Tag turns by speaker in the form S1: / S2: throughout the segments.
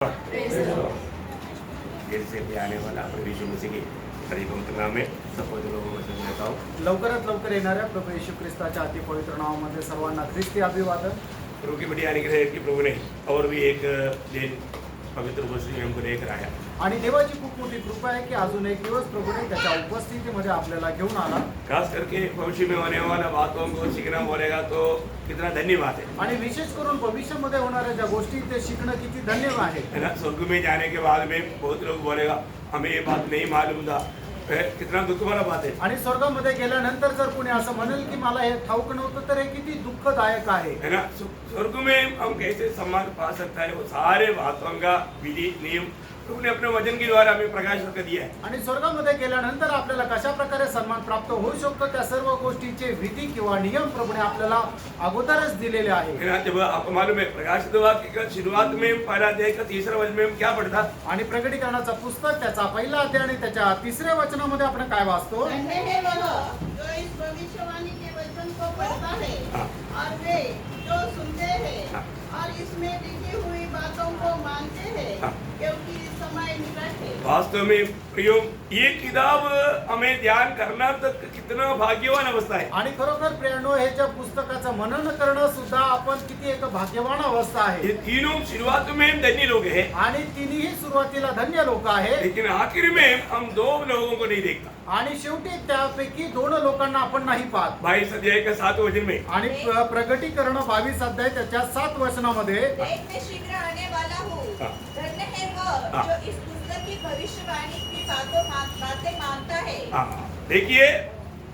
S1: देर से भी आने वाला प्रभु यीशु मसीह की बड़ी पवित्र नाम में सबको लोगों को सुन लेता हूँ।
S2: लवकरात लवकर येणाऱ्या प्रभू येशू ख्रिस्ताच्या अति पवित्र नावामध्ये सर्वांना ख्रिस्ती अभिवादन।
S1: प्रभु की बड़ी अनुग्रह है कि प्रभु ने और भी एक दिन पवित्र उपस्थिति में हमको लेकर आया।
S2: आणि देवाची खूप मोठी कृपा आहे की अजून एक दिवस प्रभूने त्याच्या उपस्थितीमध्ये आपल्याला घेऊन आला।
S1: खास करके भविष्य में होने वाला बातों को सीखना बोलेगा तो कितना धन्यवाद है।
S2: आणि विशेष करून भविष्यामध्ये होणाऱ्या ज्या गोष्टी ते शिकणं किती धन्यवाद आहे।
S1: है ना, स्वर्ग में जाने के बाद में बहुत लोग बोलेगा हमें ये बात नहीं मालूम था। कितना दुख वाला बात है।
S2: आणि स्वर्गामध्ये गेल्यानंतर जर कोणी असं म्हणेल की मला हे ठाऊक नव्हतं तर हे किती दुःखदायक आहे।
S1: है ना, स्वर्ग में हम कैसे सम्मान पा सकता है वो सारे बातों का विधि नियम प्रभु ने अपने वचन के द्वारा हमें प्रकाश करके दिया है।
S2: आणि स्वर्गामध्ये गेल्यानंतर आपल्याला कशा प्रकारे सन्मान प्राप्त होऊ शकतो त्या सर्व गोष्टीचे विधी किंवा नियम प्रभूने आपल्याला अगोदरच दिलेले आहे।
S1: है ना, जब आपको मालूम है प्रकाशित वाक्य का शुरुआत में पहला अध्याय का तीसरा वचन में हम क्या पढ़ता।
S2: आणि प्रकटीकरणाचं पुस्तक त्याचा पहिला अध्याय आणि त्याच्या तिसऱ्या वचनामध्ये आपण काय वाचतो।
S3: धन्य है वह जो इस भविष्यवाणी के वचन को पढ़ता है और वे जो सुनते हैं और इसमें लिखी हुई बातों को मानते हैं क्योंकि समय निकट है।
S1: वास्तव में प्रियो ये किताब हमें ध्यान करना तो कितना भाग्यवान अवस्था है।
S2: आणि खरोखर प्रियानो हे ज्या पुस्तकाचं मनन करणं सुद्धा आपण किती एक भाग्यवान अवस्था आहे।
S1: ये तीनों शुरुआत में हम धन्य लोग हैं
S2: आणि तिन्ही सुरुवातीला धन्य लोक आहे
S1: लेकिन आखिर में हम दो लोगों को नहीं देखता।
S2: आणि शेवटी त्यापैकी दोन लोकांना आपण नाही पाहत।
S1: 22 अध्याय का 7 वचन में
S2: आणि प्रकटीकरण 22 अध्याय त्याच्या 7 वचनामध्ये
S3: देख मैं शीघ्र आने वाला हूँ। धन्य है वह जो इस पुस्तक की भविष्यवाणी की बातें मानता है।
S1: देखिए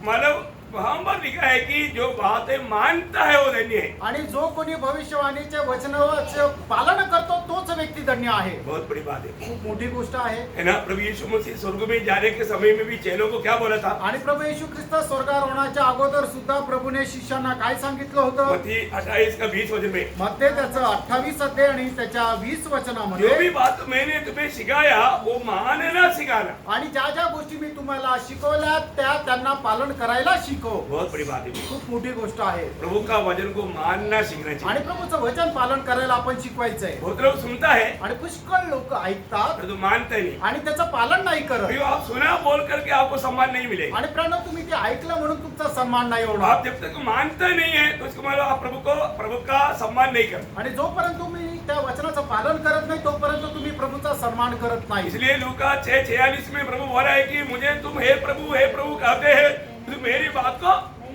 S1: मतलब वहां पर लिखा है कि जो बातें मानता है वो धन्य है।
S2: आणि जो कोणी भविष्यवाणीच्या वचनाचे पालन करतो तोच व्यक्ती धन्य आहे।
S1: बहुत बड़ी बात है।
S2: खूप मोठी गोष्ट आहे।
S1: है ना, प्रभु यीशु मसीह स्वर्ग में जाने के समय में भी चेलों को क्या बोला था।
S2: आणि प्रभू येशू ख्रिस्त स्वर्गारोहणाच्या अगोदर सुद्धा प्रभूने शिष्यांना काय सांगितलं होतं।
S1: मत्ती 28 का 20 वचन में
S2: मध्ये त्याचं 28 अध्याय आणि त्याच्या 20
S1: जो
S2: वचनामध्ये
S1: भी बात मैंने तुम्हें सिखाया वो मानना सिखाना।
S2: आणि ज्या ज्या गोष्टी मी तुम्हाला शिकवल्या त्या त्यांना पालन करायला शिकव।
S1: बहुत बड़ी बात है।
S2: खूप मोठी गोष्ट आहे।
S1: प्रभु का वचन को मानना सीखना
S2: आणि
S1: चाहिए।
S2: प्रभूचं वचन पालन करायला आपण शिकवायचंय।
S1: बहुत लोग सुनता है
S2: आणि पुष्कळ लोक ऐकतात
S1: परंतु मानते नहीं।
S2: आणि त्याचं पालन नाही करत।
S1: प्रियो, आप सुना बोल करके आपको सम्मान नहीं मिलेगा।
S2: आणि प्राणो तुम्ही ते ऐकलं म्हणून तुमचा सन्मान नाही होणार।
S1: आप जब तक मानते नहीं है तो उसको मतलब आप प्रभु का सम्मान नहीं करते।
S2: आणि जोपर्यंत तुम्ही त्या वचनाचं पालन करत नाही तोपर्यंत तुम्ही प्रभूचा सन्मान करत नाही।
S1: इसलिए लूका 6:46 में प्रभु बोला है कि मुझे तुम हे प्रभु कहते हैं, तुम मेरी बात को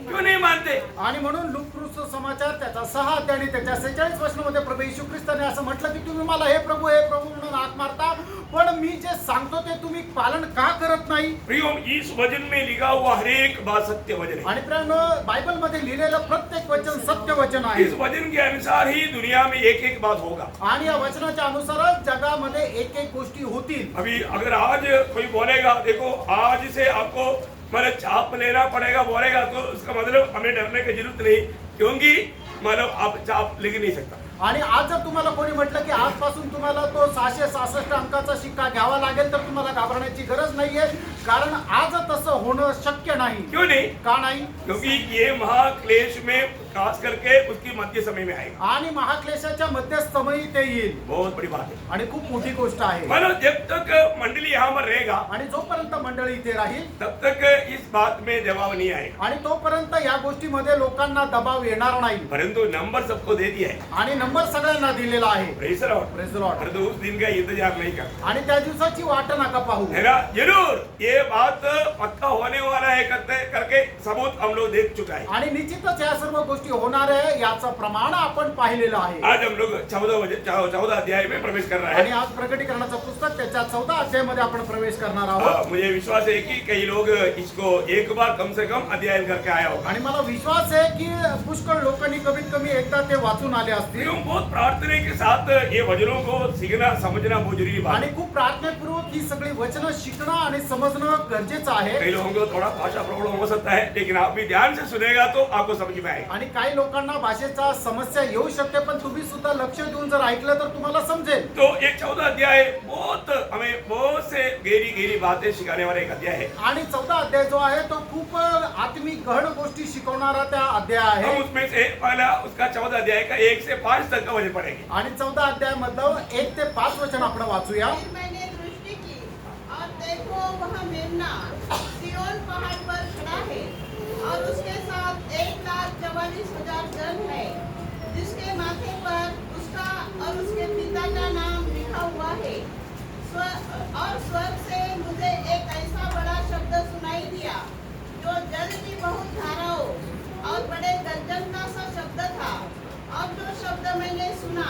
S1: क्यों नहीं मानते।
S2: आणि म्हणून लूका समाचार त्याचा 6 अध्याय आणि त्याच्या 46 वचनामध्ये प्रभू येशू ख्रिस्ताने असं म्हटलं की तुम्ही मला हे प्रभू म्हणून हाक मारता पण मी जे सांगतो ते तुम्ही पालन का करत नाही।
S1: प्रियो, इस वचन में लिखा हुआ हर एक बात सत्य वचन है।
S2: आणि प्राणो बायबल मध्ये लिहिलेलं प्रत्येक वचन सत्य वचन आहे।
S1: इस वचन के अनुसार ही दुनिया में एक एक बात होगा।
S2: आणि या वचनाच्या अनुसारच जगामध्ये एक एक गोष्टी होतील।
S1: अभी अगर आज कोई बोलेगा देखो आज से आपको मतलब चाप लेना पड़ेगा बोलेगा तो उसका मतलब हमें डरने की जरूरत नहीं, क्योंकि मतलब आप चाप लेके नहीं सकता।
S2: आणि आज जर तुम्हाला कोणी म्हटलं की आजपासून तुम्हाला तो 666 अंकाचा शिक्का घ्यावा लागेल तर तुम्हाला घाबरण्याची गरज नाहीये, कारण आज तसं होणं शक्य नाही।
S1: क्यों नहीं?
S2: का नाही?
S1: क्योंकि ये महाक्लेश में खास करके उसकी मध्य समय में आएगा।
S2: आणि महाक्लेशाच्या मध्यस्थमयी ते येईल।
S1: बहुत बड़ी बात है।
S2: आणि खूप मोठी गोष्ट आहे।
S1: मतलब जब तक मंडली यहाँ पर रहेगा
S2: आणि जोपर्यंत मंडळी इथे राहील
S1: तब तक इस बात में जवाब नहीं आएगा।
S2: आणि तोपर्यंत या गोष्टीमध्ये लोकांना दबाव येणार नाही।
S1: परंतु नंबर सबको दे दिया है।
S2: आणि नंबर सगळ्यांना दिलेला आहे।
S1: Praise the Lord.
S2: Praise the Lord.
S1: परंतु उस दिन का इंतजार नहीं करना
S2: आणि त्या दिवसाची वाट नका पाहू।
S1: है ना, जरूर ये बात पक्का होने वाला है करके सबूत हम लोग देख चुका है।
S2: आणि निश्चितच या सर्व गोष्टी होणार आहे याचं प्रमाण आपण पाहिलेलं आहे।
S1: आज हम लोग 14 अध्याय में प्रवेश कर रहे
S2: आणि
S1: हैं।
S2: आज प्रकटीकरणाचं पुस्तक त्याच्या 14 अध्यायामध्ये आपण प्रवेश करणार आहोत।
S1: मुझे विश्वास है कि कई लोग इसको एक बार कम से कम अध्ययन करके आया होगा।
S2: आणि मला विश्वास आहे की पुष्कळ लोकांनी कमीत कमी एकदा ते वाचून आले असतील।
S1: हम बहुत प्रार्थना के साथ ये वचनों को सीखना समझना बहुत जरूरी बात
S2: आणि
S1: है।
S2: खूप प्रार्थनापूर्वक ही सगळी वचनं शिकणं आणि समजणं गरजेचं आहे।
S1: कई लोगों को थोड़ा भाषा प्रॉब्लम हो सकता है, लेकिन आप भी ध्यान से सुनेगा तो आपको समझ में आएगा।
S2: आणि काही लोकांना भाषेचा समस्या येऊ शकते, पण तुम्ही सुद्धा लक्ष देऊन जर ऐकलं तर तुम्हाला समजेल.
S1: तो ये 14 अध्याय हमें बहुत से गहरी गहरी बातें सिखाने वाला एक अध्याय है.
S2: आणि 14 अध्याय जो आहे तो खूप आत्मिक गहन गोष्टी शिकवणारा त्या अध्याय आहे.
S1: हम उसमें से पहला उसका 14 अध्याय का 1 से 5 तक का वचन पढ़ेंगे.
S2: आणि 14 अध्याय मधलं 1 ते 5 वचन आपण वाचूया.
S3: फिर मैंने दृष्टि की और देखो वह मेमना सिय्योन पहाड़ पर खड़ा है और उसके साथ 1,44,000 जन है, जिसके माथे पर उसका और उसके पिता का नाम लिखा हुआ है. और स्वर्ग से मुझे एक ऐसा बड़ा शब्द सुनाई दिया जो जल की बहुत धाराओं और बड़े गर्जन का सा शब्द था. और जो शब्द मैंने सुना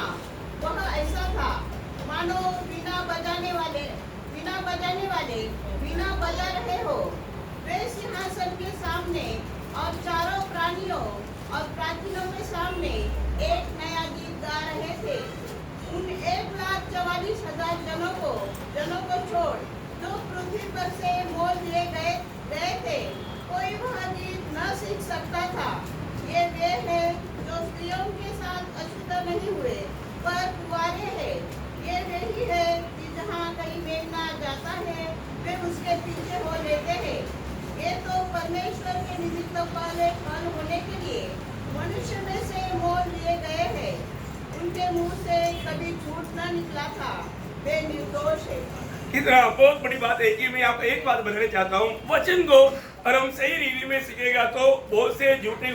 S3: वह ऐसा था मानो वीणा बजाने वाले वीणा बजा रहे हो. वे सिंहासन के सामने और चारों प्राणियों और प्राचीनों के सामने एक नया गीत गा रहे थे. उन 1,44,000 जनों को छोड़ जो पृथ्वी पर से मोल लिए गए थे, कोई वह गीत न सीख सकता था. ये वे हैं जो स्त्रियों के साथ अशुद्ध नहीं हुए पर कुंवारे हैं. ये वही है कि जहाँ कहीं मेघना जाता है वे उसके पीछे हो लेते हैं. ये तो परमेश्वर के निमित्त पहले फल होने के लिए मनुष्य में से मोल लिए गए हैं. उनके मुंह से कभी झूठ न निकला था. वे निर्दोष है.
S1: इतना बहुत बड़ी बात है कि मैं आपको एक बात बताना चाहता हूँ. वचन को अगर हम सही रीति में सीखेगा तो बहुत से झूठे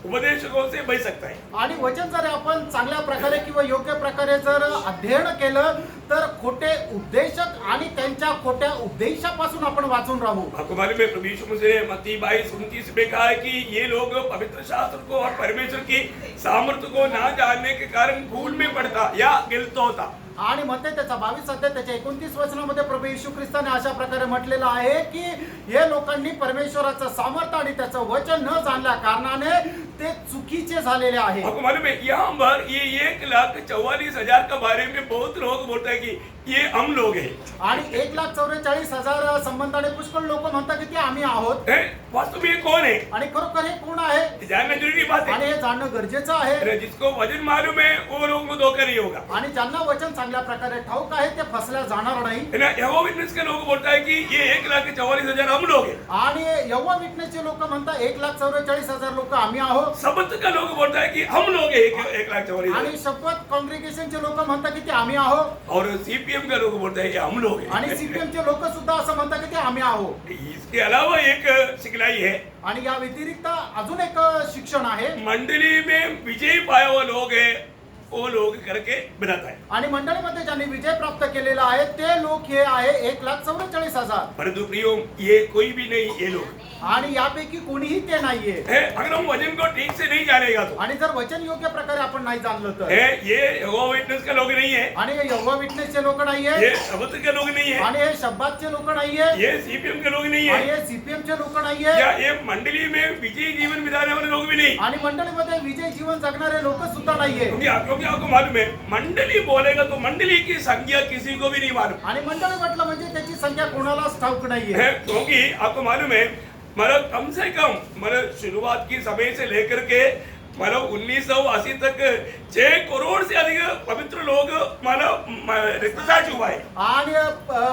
S1: उपदेशकों से बच सकता है.
S2: आणि वचन जर आपण चांगल्या प्रकारे किंवा योग्य प्रकारे जर अध्ययन केलं तर खोटे उपदेशक आणि त्यांच्या खोट्या उपदेशापासून आपण वाचून राहू.
S1: आपको मालूम है प्रभु यीशु मसीह ने मत्ती 22:29 में कहा है कि ये लोग पवित्र शास्त्र को और परमेश्वर की सामर्थ्य को ना जानने के कारण भूल में पड़ता या गिलत होता.
S2: आणि म्हणते त्याचा 22 अध्याय त्याच्या 29 वचनामध्ये प्रभू येशू ख्रिस्ताने अशा प्रकारे म्हटलेलं आहे की हे लोकांनी परमेश्वराचं सामर्थ्य आणि त्याचं वचन न जाणल्या कारणाने ते चुकीचे झालेले आहे.
S1: आपको मालूम है यहाँ पर ये 1,44,000 के बारे में बहुत लोग बोलते हैं कि ये हम लोग हैं.
S2: आणि 1,44,000 संबंधाने पुष्कळ लोक म्हणतात की ते आम्ही आहोत.
S1: वास्तव में ये कौन है
S2: आणि खरोखर हे कोण आहे
S1: जानना जरूरी बात
S2: आणि
S1: है.
S2: हे जाणणं गरजेचं आहे.
S1: अरे जिसको वचन मालूम है वो लोगों को धोखा नहीं होगा.
S2: आणि ज्यांना वचन चांगल्या प्रकारे ठाऊक आहे ते फसल्या जाणार नाही.
S1: है ना. यहोवा विटनेस के लोग बोलता है कि ये 1,44,000 हम लोग हैं.
S2: आणि यहोवा विटनेसचे लोक म्हणतात 1,44,000 लोक आम्ही आहोत.
S1: शब्द का लोग बोलता है कि हम लोग हैं 1,44,000.
S2: आणि शपथ कॉंग्रिगेशनचे लोक म्हणतात की ते आम्ही आहोत.
S1: और सीपीएम का लोग बोलता है कि हम लोग हैं.
S2: आणि सीपीएमचे लोक सुद्धा असं म्हणतात की ते आम्ही आहोत.
S1: इसके अलावा एक सिखलाई है.
S2: आणि या व्यतिरिक्त अजून एक शिक्षण आहे.
S1: मंडली में विजय पाया हुआ लोग है वो लोग करके बनाता है.
S2: आणि मंडळीमध्ये ज्यांनी विजय प्राप्त केलेला आहे ते लोक हे आहे 1,44,000.
S1: परंतु प्रियो ये कोई भी नहीं ये लोग
S2: आणि यापैकी कोणीही ते नाहीये.
S1: अगर हम वचन को ठीक से नहीं जानेगा तो
S2: आणि जर वचन योग्य प्रकारे आपण नाही जाणलं तर
S1: ये यहोवा विटनेस के लोग नहीं है.
S2: आणि हे यहोवा विटनेसचे लोक नाहीये.
S1: ये शब्द के लोग नहीं है.
S2: आणि हे शब्दाचे लोक नाहीये.
S1: ये सीपीएम के लोग नहीं
S2: आणि
S1: है.
S2: हे सीपीएमचे लोक नाहीये.
S1: या ये मंडली में विजय जीवन बिताने वाले लोग भी नहीं.
S2: आणि मंडळीमध्ये विजय जीवन जगणारे लोक सुद्धा नाहीये.
S1: क्योंकि आपको मालूम है मंडली बोलेगा तो मंडली की संख्या किसी को भी नहीं मालूम.
S2: आणि मंडळी म्हटलं म्हणजे त्याची संख्या कोणालाच ठाऊक नाहीये.
S1: क्योंकि आपको मालूम है मतलब कम से कम मतलब शुरुआत की समय से लेकर के मतलब 1980 तक 6 करोड़ से अधिक पवित्र लोग मतलब रक्तसाक्षी हुआ है.
S2: आणि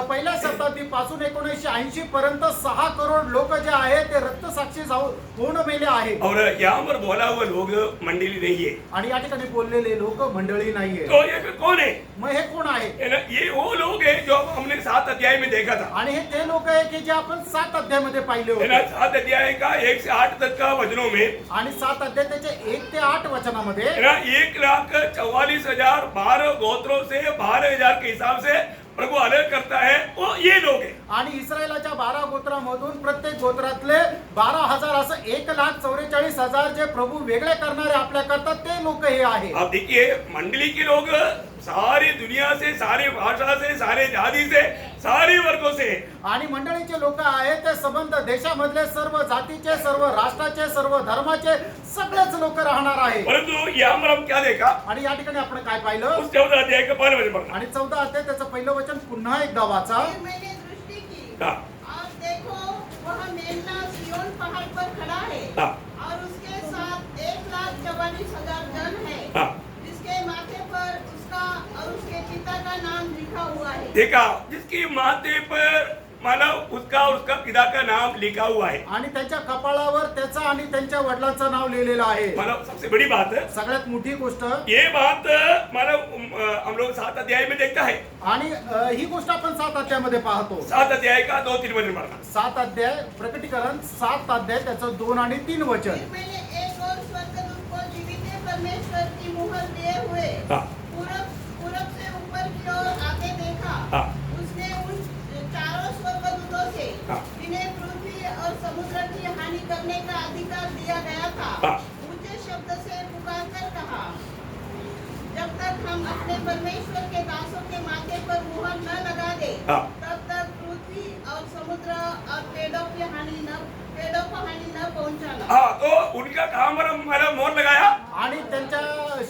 S2: पहिल्या शताब्दीपासून 1980 पर्यंत 6 करोड लोक जे आहे ते रक्तसाक्षी होऊन मेले आहे.
S1: और यहाँ पर बोला हुआ लोग मंडली नहीं है.
S2: आणि या ठिकाणी बोललेले लोक मंडळी नाहीये.
S1: तो ये फिर कौन है?
S2: मग हे कोण आहे?
S1: ये वो लोग हैं जो हमने 7 अध्याय में देखा था.
S2: आणि हे ते लोक आहे की जे आपण 7 अध्यायामध्ये पाहिले होते.
S1: 7 अध्याय का 1 से 8 तक का वचनों में
S2: आणि 7 अध्याय त्याचे 1 ते 8 वचनामध्ये
S1: 1,44,000 12 गोत्रों से 12,000 के हिसाब से प्रभु अलग करता है वो ये लोग हैं.
S2: आणि इस्रायलाच्या 12 गोत्रामधून प्रत्येक गोत्रातले 12,000 असं 1,44,000 जे प्रभू वेगळे करणारे आपल्या करतात ते लोक हे आहे.
S1: आप देखिए मंडली के लोग सारी दुनिया से, सारी भाषा से, सारे जाति से, सारे वर्गों से.
S2: आणि मंडळीचे लोक आहेत ते संबंध देशामधले सर्व जातीचे, सर्व राष्ट्राचे, सर्व धर्माचे सगळेच लोक राहणार आहे.
S1: परंतु यहाँ पर हम क्या देखा?
S2: आणि या ठिकाणी आपण काय पाहिलं?
S1: उस 14 अध्याय का पहला वचन पढ़ना.
S2: आणि 14 अध्याय त्याचं पहिलं वचन पुन्हा एकदा वाचा.
S3: फिर मैंने दृष्टि की
S1: हाँ.
S3: और देखो वह मेमना सिय्योन पहाड़ पर खड़ा है
S1: हाँ.
S3: और उसके साथ 44,000 जन है,
S1: हाँ।
S3: जिसके माथे पर उसका और उसके पिता का नाम लिखा हुआ है।
S1: देखा, जिसकी माथे पर मला उसका और उसका पिता का नाम लिखा हुआ है।
S2: आणि त्यांच्या कपाळावर त्याचा आणि त्यांच्या वडिलांचं नाव लिहिलेलं आहे.
S1: मला सबसे बड़ी बात है,
S2: सगळ्यात मोठी गोष्ट
S1: ये बात मला हम लोग 7 अध्याय में देखता है।
S2: आणि ही गोष्ट आपण 7 अध्यायामध्ये पाहतो.
S1: 7 अध्याय का 2-3 वचन पढ़ना।
S2: 7 अध्याय प्रकटीकरण 7 अध्याय त्याचं 2 आणि 3 वचन.
S3: फिर मैंने एक और स्वर्गदूत को जीवित परमेश्वर की मुहर लिए हुए
S1: हाँ।
S3: पूरब से ऊपर की ओर आते देखा।
S1: हाँ।
S3: उसने उन चारों स्वर्गदूतों से
S1: हाँ।
S3: जिन्हें पृथ्वी और समुद्र की हानि करने का अधिकार दिया गया था,
S1: हाँ।
S3: ऊंचे शब्द से पुकार कर कहा, जब तक हम अपने परमेश्वर के दासों के माथे पर मुहर न लगा दे,
S1: हाँ।
S3: तब तक पृथ्वी और समुद्र और पेड़ों को हानि न पहुंचाना।
S1: हाँ, तो उनका काम मला मोहर लगाया
S2: आणि त्यांच्या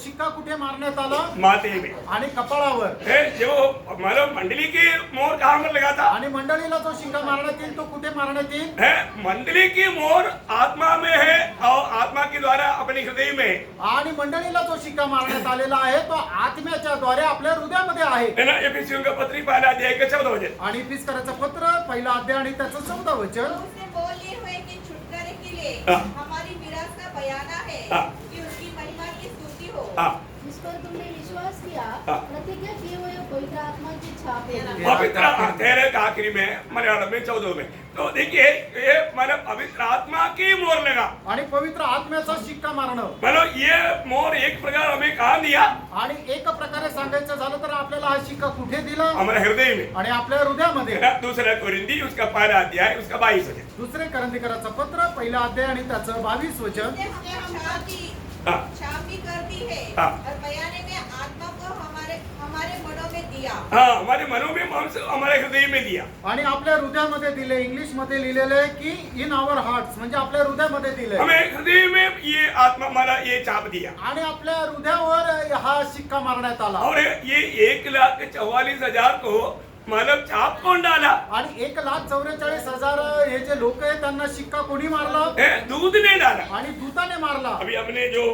S2: शिक्का कुठे मारण्यात आला?
S1: माथे में।
S2: आणि कपाळावर.
S1: है जो मला मंडली की मोहर कहाँ पर लगा था?
S2: आणि मंडळीला जो शिक्का मारण्यात येईल तो कुठे मारण्यात येईल?
S1: है मंडली की मोहर आत्मा में है और आत्मा के द्वारा अपने हृदय में है।
S2: आणि मंडळीला जो शिक्का मारण्यात आलेला आहे तो आत्म्याच्या द्वारे आपल्या हृदयामध्ये आहे.
S1: है ना, एफिसियों का पत्री पहला अध्याय का 14 वचन।
S2: आणि इफिसकराचं पत्र पहिला अध्याय आणि त्याचं 14 वचन.
S4: उसने बोल लिए हुए कि छुटकारे के लिए
S1: हाँ।
S4: हमारी विरासत का बयाना है
S1: हाँ।
S4: कि उसकी महिमा की स्तुति हो।
S1: हाँ।
S5: जिस पर तुमने विश्वास किया,
S1: हाँ।
S5: प्रतिज्ञा किए हुए पवित्र आत्मा की छाप है।
S1: पवित्र तेरे का आखिरी में मलयालम में 14 में। तो देखिए, ये मतलब पवित्र आत्मा की मोहर लगा।
S2: आणि पवित्र आत्म्याचा शिक्का मारणं.
S1: मतलब ये मोहर एक प्रकार हमें कहा दिया?
S2: आणि एक प्रकारे सांगायचं झालं तर आपल्याला हा शिक्का कुठे दिला?
S1: हमारे हृदय में।
S2: आणि आपल्या हृदयामध्ये.
S1: है ना, दूसरा कोरिंथी उसका पहला अध्याय उसका 22 वचन।
S2: दुसरे करंदीकराचं पत्र पहिला अध्याय आणि त्याचं 22 वचन.
S4: उसने हमें
S1: हाँ।
S4: छाप भी कर दी है
S1: हाँ।
S4: और बयाने में आत्मा को हमारे मनों में दिया।
S1: हाँ, हमारे मनों में हमारे हृदय में दिया।
S2: आणि आपल्या हृदयामध्ये दिले. इंग्लिश मध्ये लिहिलेलं आहे की इन आवर हार्ट्स, म्हणजे आपल्या हृदयामध्ये दिले.
S1: हमें हृदय में ये आत्मा मला ये छाप दिया
S2: आणि आपल्या हृदयावर हा शिक्का मारण्यात आला.
S1: और ये 1,44,000 को मतलब छाप कौन डाला?
S2: आणि 1,44,000 हे जे लोक आहेत त्यांना शिक्का कोणी मारला?
S1: दूध ने डाला।
S2: आणि दूताने मारला.
S1: अभी हमने जो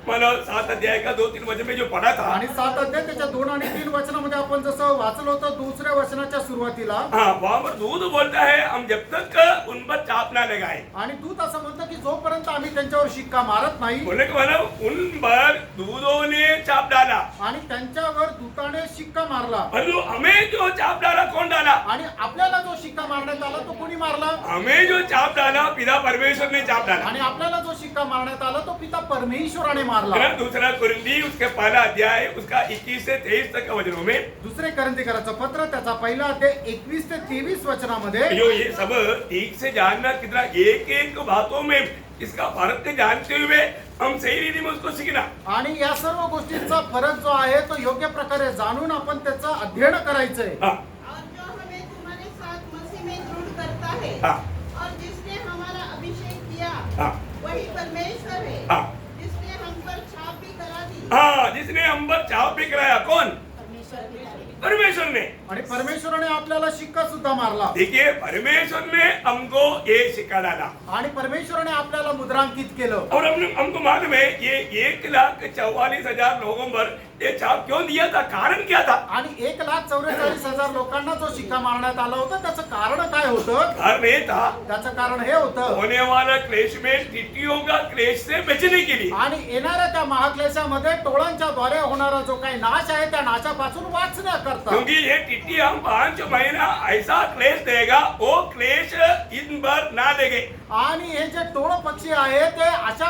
S1: मतलब 7 अध्याय का 2-3 वचन में जो पढ़ा था,
S2: आणि 7 अध्याय त्याच्या 2 आणि 3 वचनामध्ये आपण जसं वाचलं होतं दुसऱ्या वचनाच्या सुरुवातीला.
S1: हाँ, वहाँ पर दूध बोलता है हम जब तक उन पर छाप ना लगाए।
S2: आणि दूत असं म्हणतं की जोपर्यंत आम्ही त्यांच्यावर शिक्का मारत नाही.
S1: बोलने का मतलब उन पर दूधों ने छाप डाला
S2: आणि त्यांच्यावर दूताने शिक्का मारला.
S1: परंतु हमें जो छाप डाला कौन डाला?
S2: आणि आपल्याला जो शिक्का मारण्यात आला तो कोणी मारला?
S1: हमें जो छाप डाला पिता परमेश्वर ने छाप डाला।
S2: आणि आपल्याला जो शिक्का मारण्यात आला तो पिता परमेश्वराने मारला.
S1: है ना, दूसरा कोरिंथी उसके पहला अध्याय उसका 21 से 23 तक का वचनों में
S2: दुसरे करंदीकराचं पत्र त्याचा पहिला अध्याय 21 ते 23 वचनामध्ये.
S1: जो ये सब ठीक से जानना कितना एक बातों में इसका फर्क जानते हुए हम सही रीति में उसको सीखना।
S2: आणि या सर्व गोष्टींचा फरक जो आहे तो योग्य प्रकारे जाणून आपण त्याचं अध्ययन करायचंय.
S1: हाँ।
S3: और जो हमें तुम्हारे साथ मसीह में दृढ़ करता है,
S1: हाँ।
S3: और जिसने हमारा अभिषेक किया,
S1: हाँ।
S3: वही परमेश्वर है,
S1: हाँ।
S3: जिसने हम पर छाप भी करा दी।
S1: हाँ, जिसने हम पर छाप भी कराया कौन?
S5: परमेश्वर पिता ने।
S1: परमेश्वर ने।
S2: आणि परमेश्वराने आपल्याला शिक्का सुद्धा मारला.
S1: देखिए, परमेश्वर ने हमको ये सिखा डाला
S2: आणि परमेश्वराने आपल्याला मुद्रांकित केलं.
S1: और हमको मालूम है ये 1,44,000 लोगों पर ये छाप क्यों दिया था? कारण क्या था?
S2: आणि 1,44,000 लोकांना जो शिक्का मारण्यात आला होता त्याचं कारण काय होतं?
S1: कारण ये था
S2: त्याचं कारण हे होतं
S1: होने वाला क्लेश में टिट्टियों का क्लेश से बचने के लिए।
S2: आणि येणाऱ्या त्या महाक्लेशामध्ये टोळांच्या द्वारे होणारा जो काही नाश आहे त्या नाशापासून वाचण्याकरता.
S1: क्योंकि ये टिट्टी हम 5 महीना ऐसा क्लेश देगा वो क्लेश इन पर ना देंगे।
S2: आणि हे जे टोळ पक्षी आहे ते अशा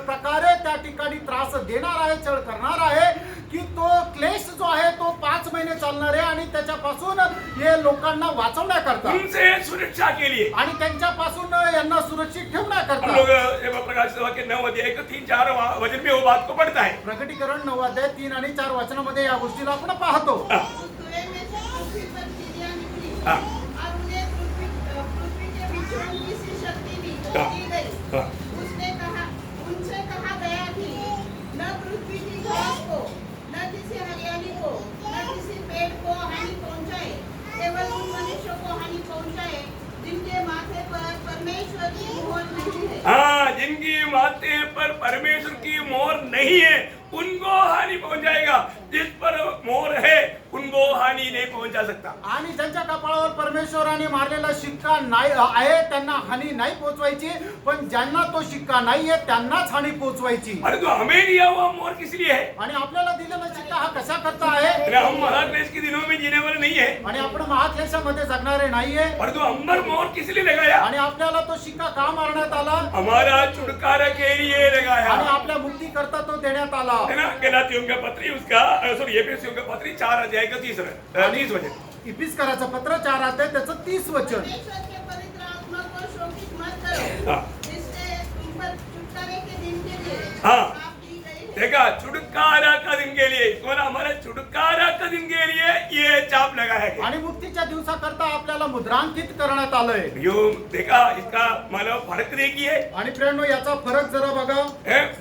S2: प्रकारे त्या ठिकाणी त्रास देणार आहे, छळ करणार आहे की तो क्लेश जो आहे तो 5 महिने चालणार आहे आणि त्याच्यापासून हे लोकांना वाचवण्याकरता
S1: उनसे सुरक्षा के लिए
S2: आणि त्यांच्यापासून यांना सुरक्षित
S1: हम
S2: ठेवण्याकरता.
S1: लोग प्रकाश सभा के 9 अध्याय के 3-4 वचन में वो बात को पढ़ता है।
S2: प्रकटीकरण 9 अध्याय 3 आणि 4 वचनामध्ये या गोष्टीला आपण पाहतो.
S3: उस धुएं में से पृथ्वी पर चिड़ियाँ निकली,
S1: हाँ।
S3: और उन्हें पृथ्वी के विचरण की सी शक्ति दी गई।
S1: हाँ।
S3: उनसे कहा गया कि न पृथ्वी की घास को, न किसी हरियाली को, न किसी पेड़ को हानि पहुंचाए, केवल उन मनुष्यों को हानि पहुंचाए जिनके माथे पर परमेश्वर की मोहर नहीं है।
S1: हाँ, जिनकी माथे पर परमेश्वर की मोहर नहीं है उनको हानि पहुंचाएगा, जिस पर मोहर है उनको हानि नहीं पहुंचा सकता।
S2: आणि ज्यांच्या कपाळावर परमेश्वराने मारलेला शिक्का नाही आहे त्यांना हानी नाही पोहोचवायची, पण ज्यांना तो शिक्का नाहीये त्यांनाच हानी पोहोचवायची।
S1: अरे तो हमें दिया हुआ मोहर किस लिए है?
S2: आणि आपल्याला दिलेला शिक्का हा कशा करता आहे?
S1: अरे हम महाक्लेश के दिनों में जीने वाले नहीं है,
S2: आणि आपण महाक्लेशामध्ये जगणारे नाहीये।
S1: पर तो अंबर मोहर किस लिए लगाया?
S2: आणि आपल्याला तो शिक्का का मारण्यात आला?
S1: हमारा छुटकारा के लिए लगाया
S2: आणि आपल्या मुक्ती करता तो देण्यात आला।
S1: है ना। गलातियों का पत्री उसका सॉरी एफेसियों का पत्री 4 अध्याय का 30 वचन।
S2: इफिसकराचं पत्र 4 अध्याय त्याचं 30 वचन।
S3: परमेश्वर के पवित्र आत्मा को शोकित मत करो,
S1: हाँ।
S3: जिससे तुम पर छुटकारे के दिन के लिए
S1: हाँ।
S3: आप दी गई है।
S1: देखा, छुटकारा का दिन के लिए बोला, हमारे छुटकारा का दिन के लिए ये छाप लगाया गया।
S2: आणि मुक्तीच्या दिवसाकरता आपल्याला मुद्रांकित करण्यात आलंय।
S1: यो देखा, इसका मतलब फर्क देखिए।
S2: आणि प्रेरणो याचा फरक जरा बघा।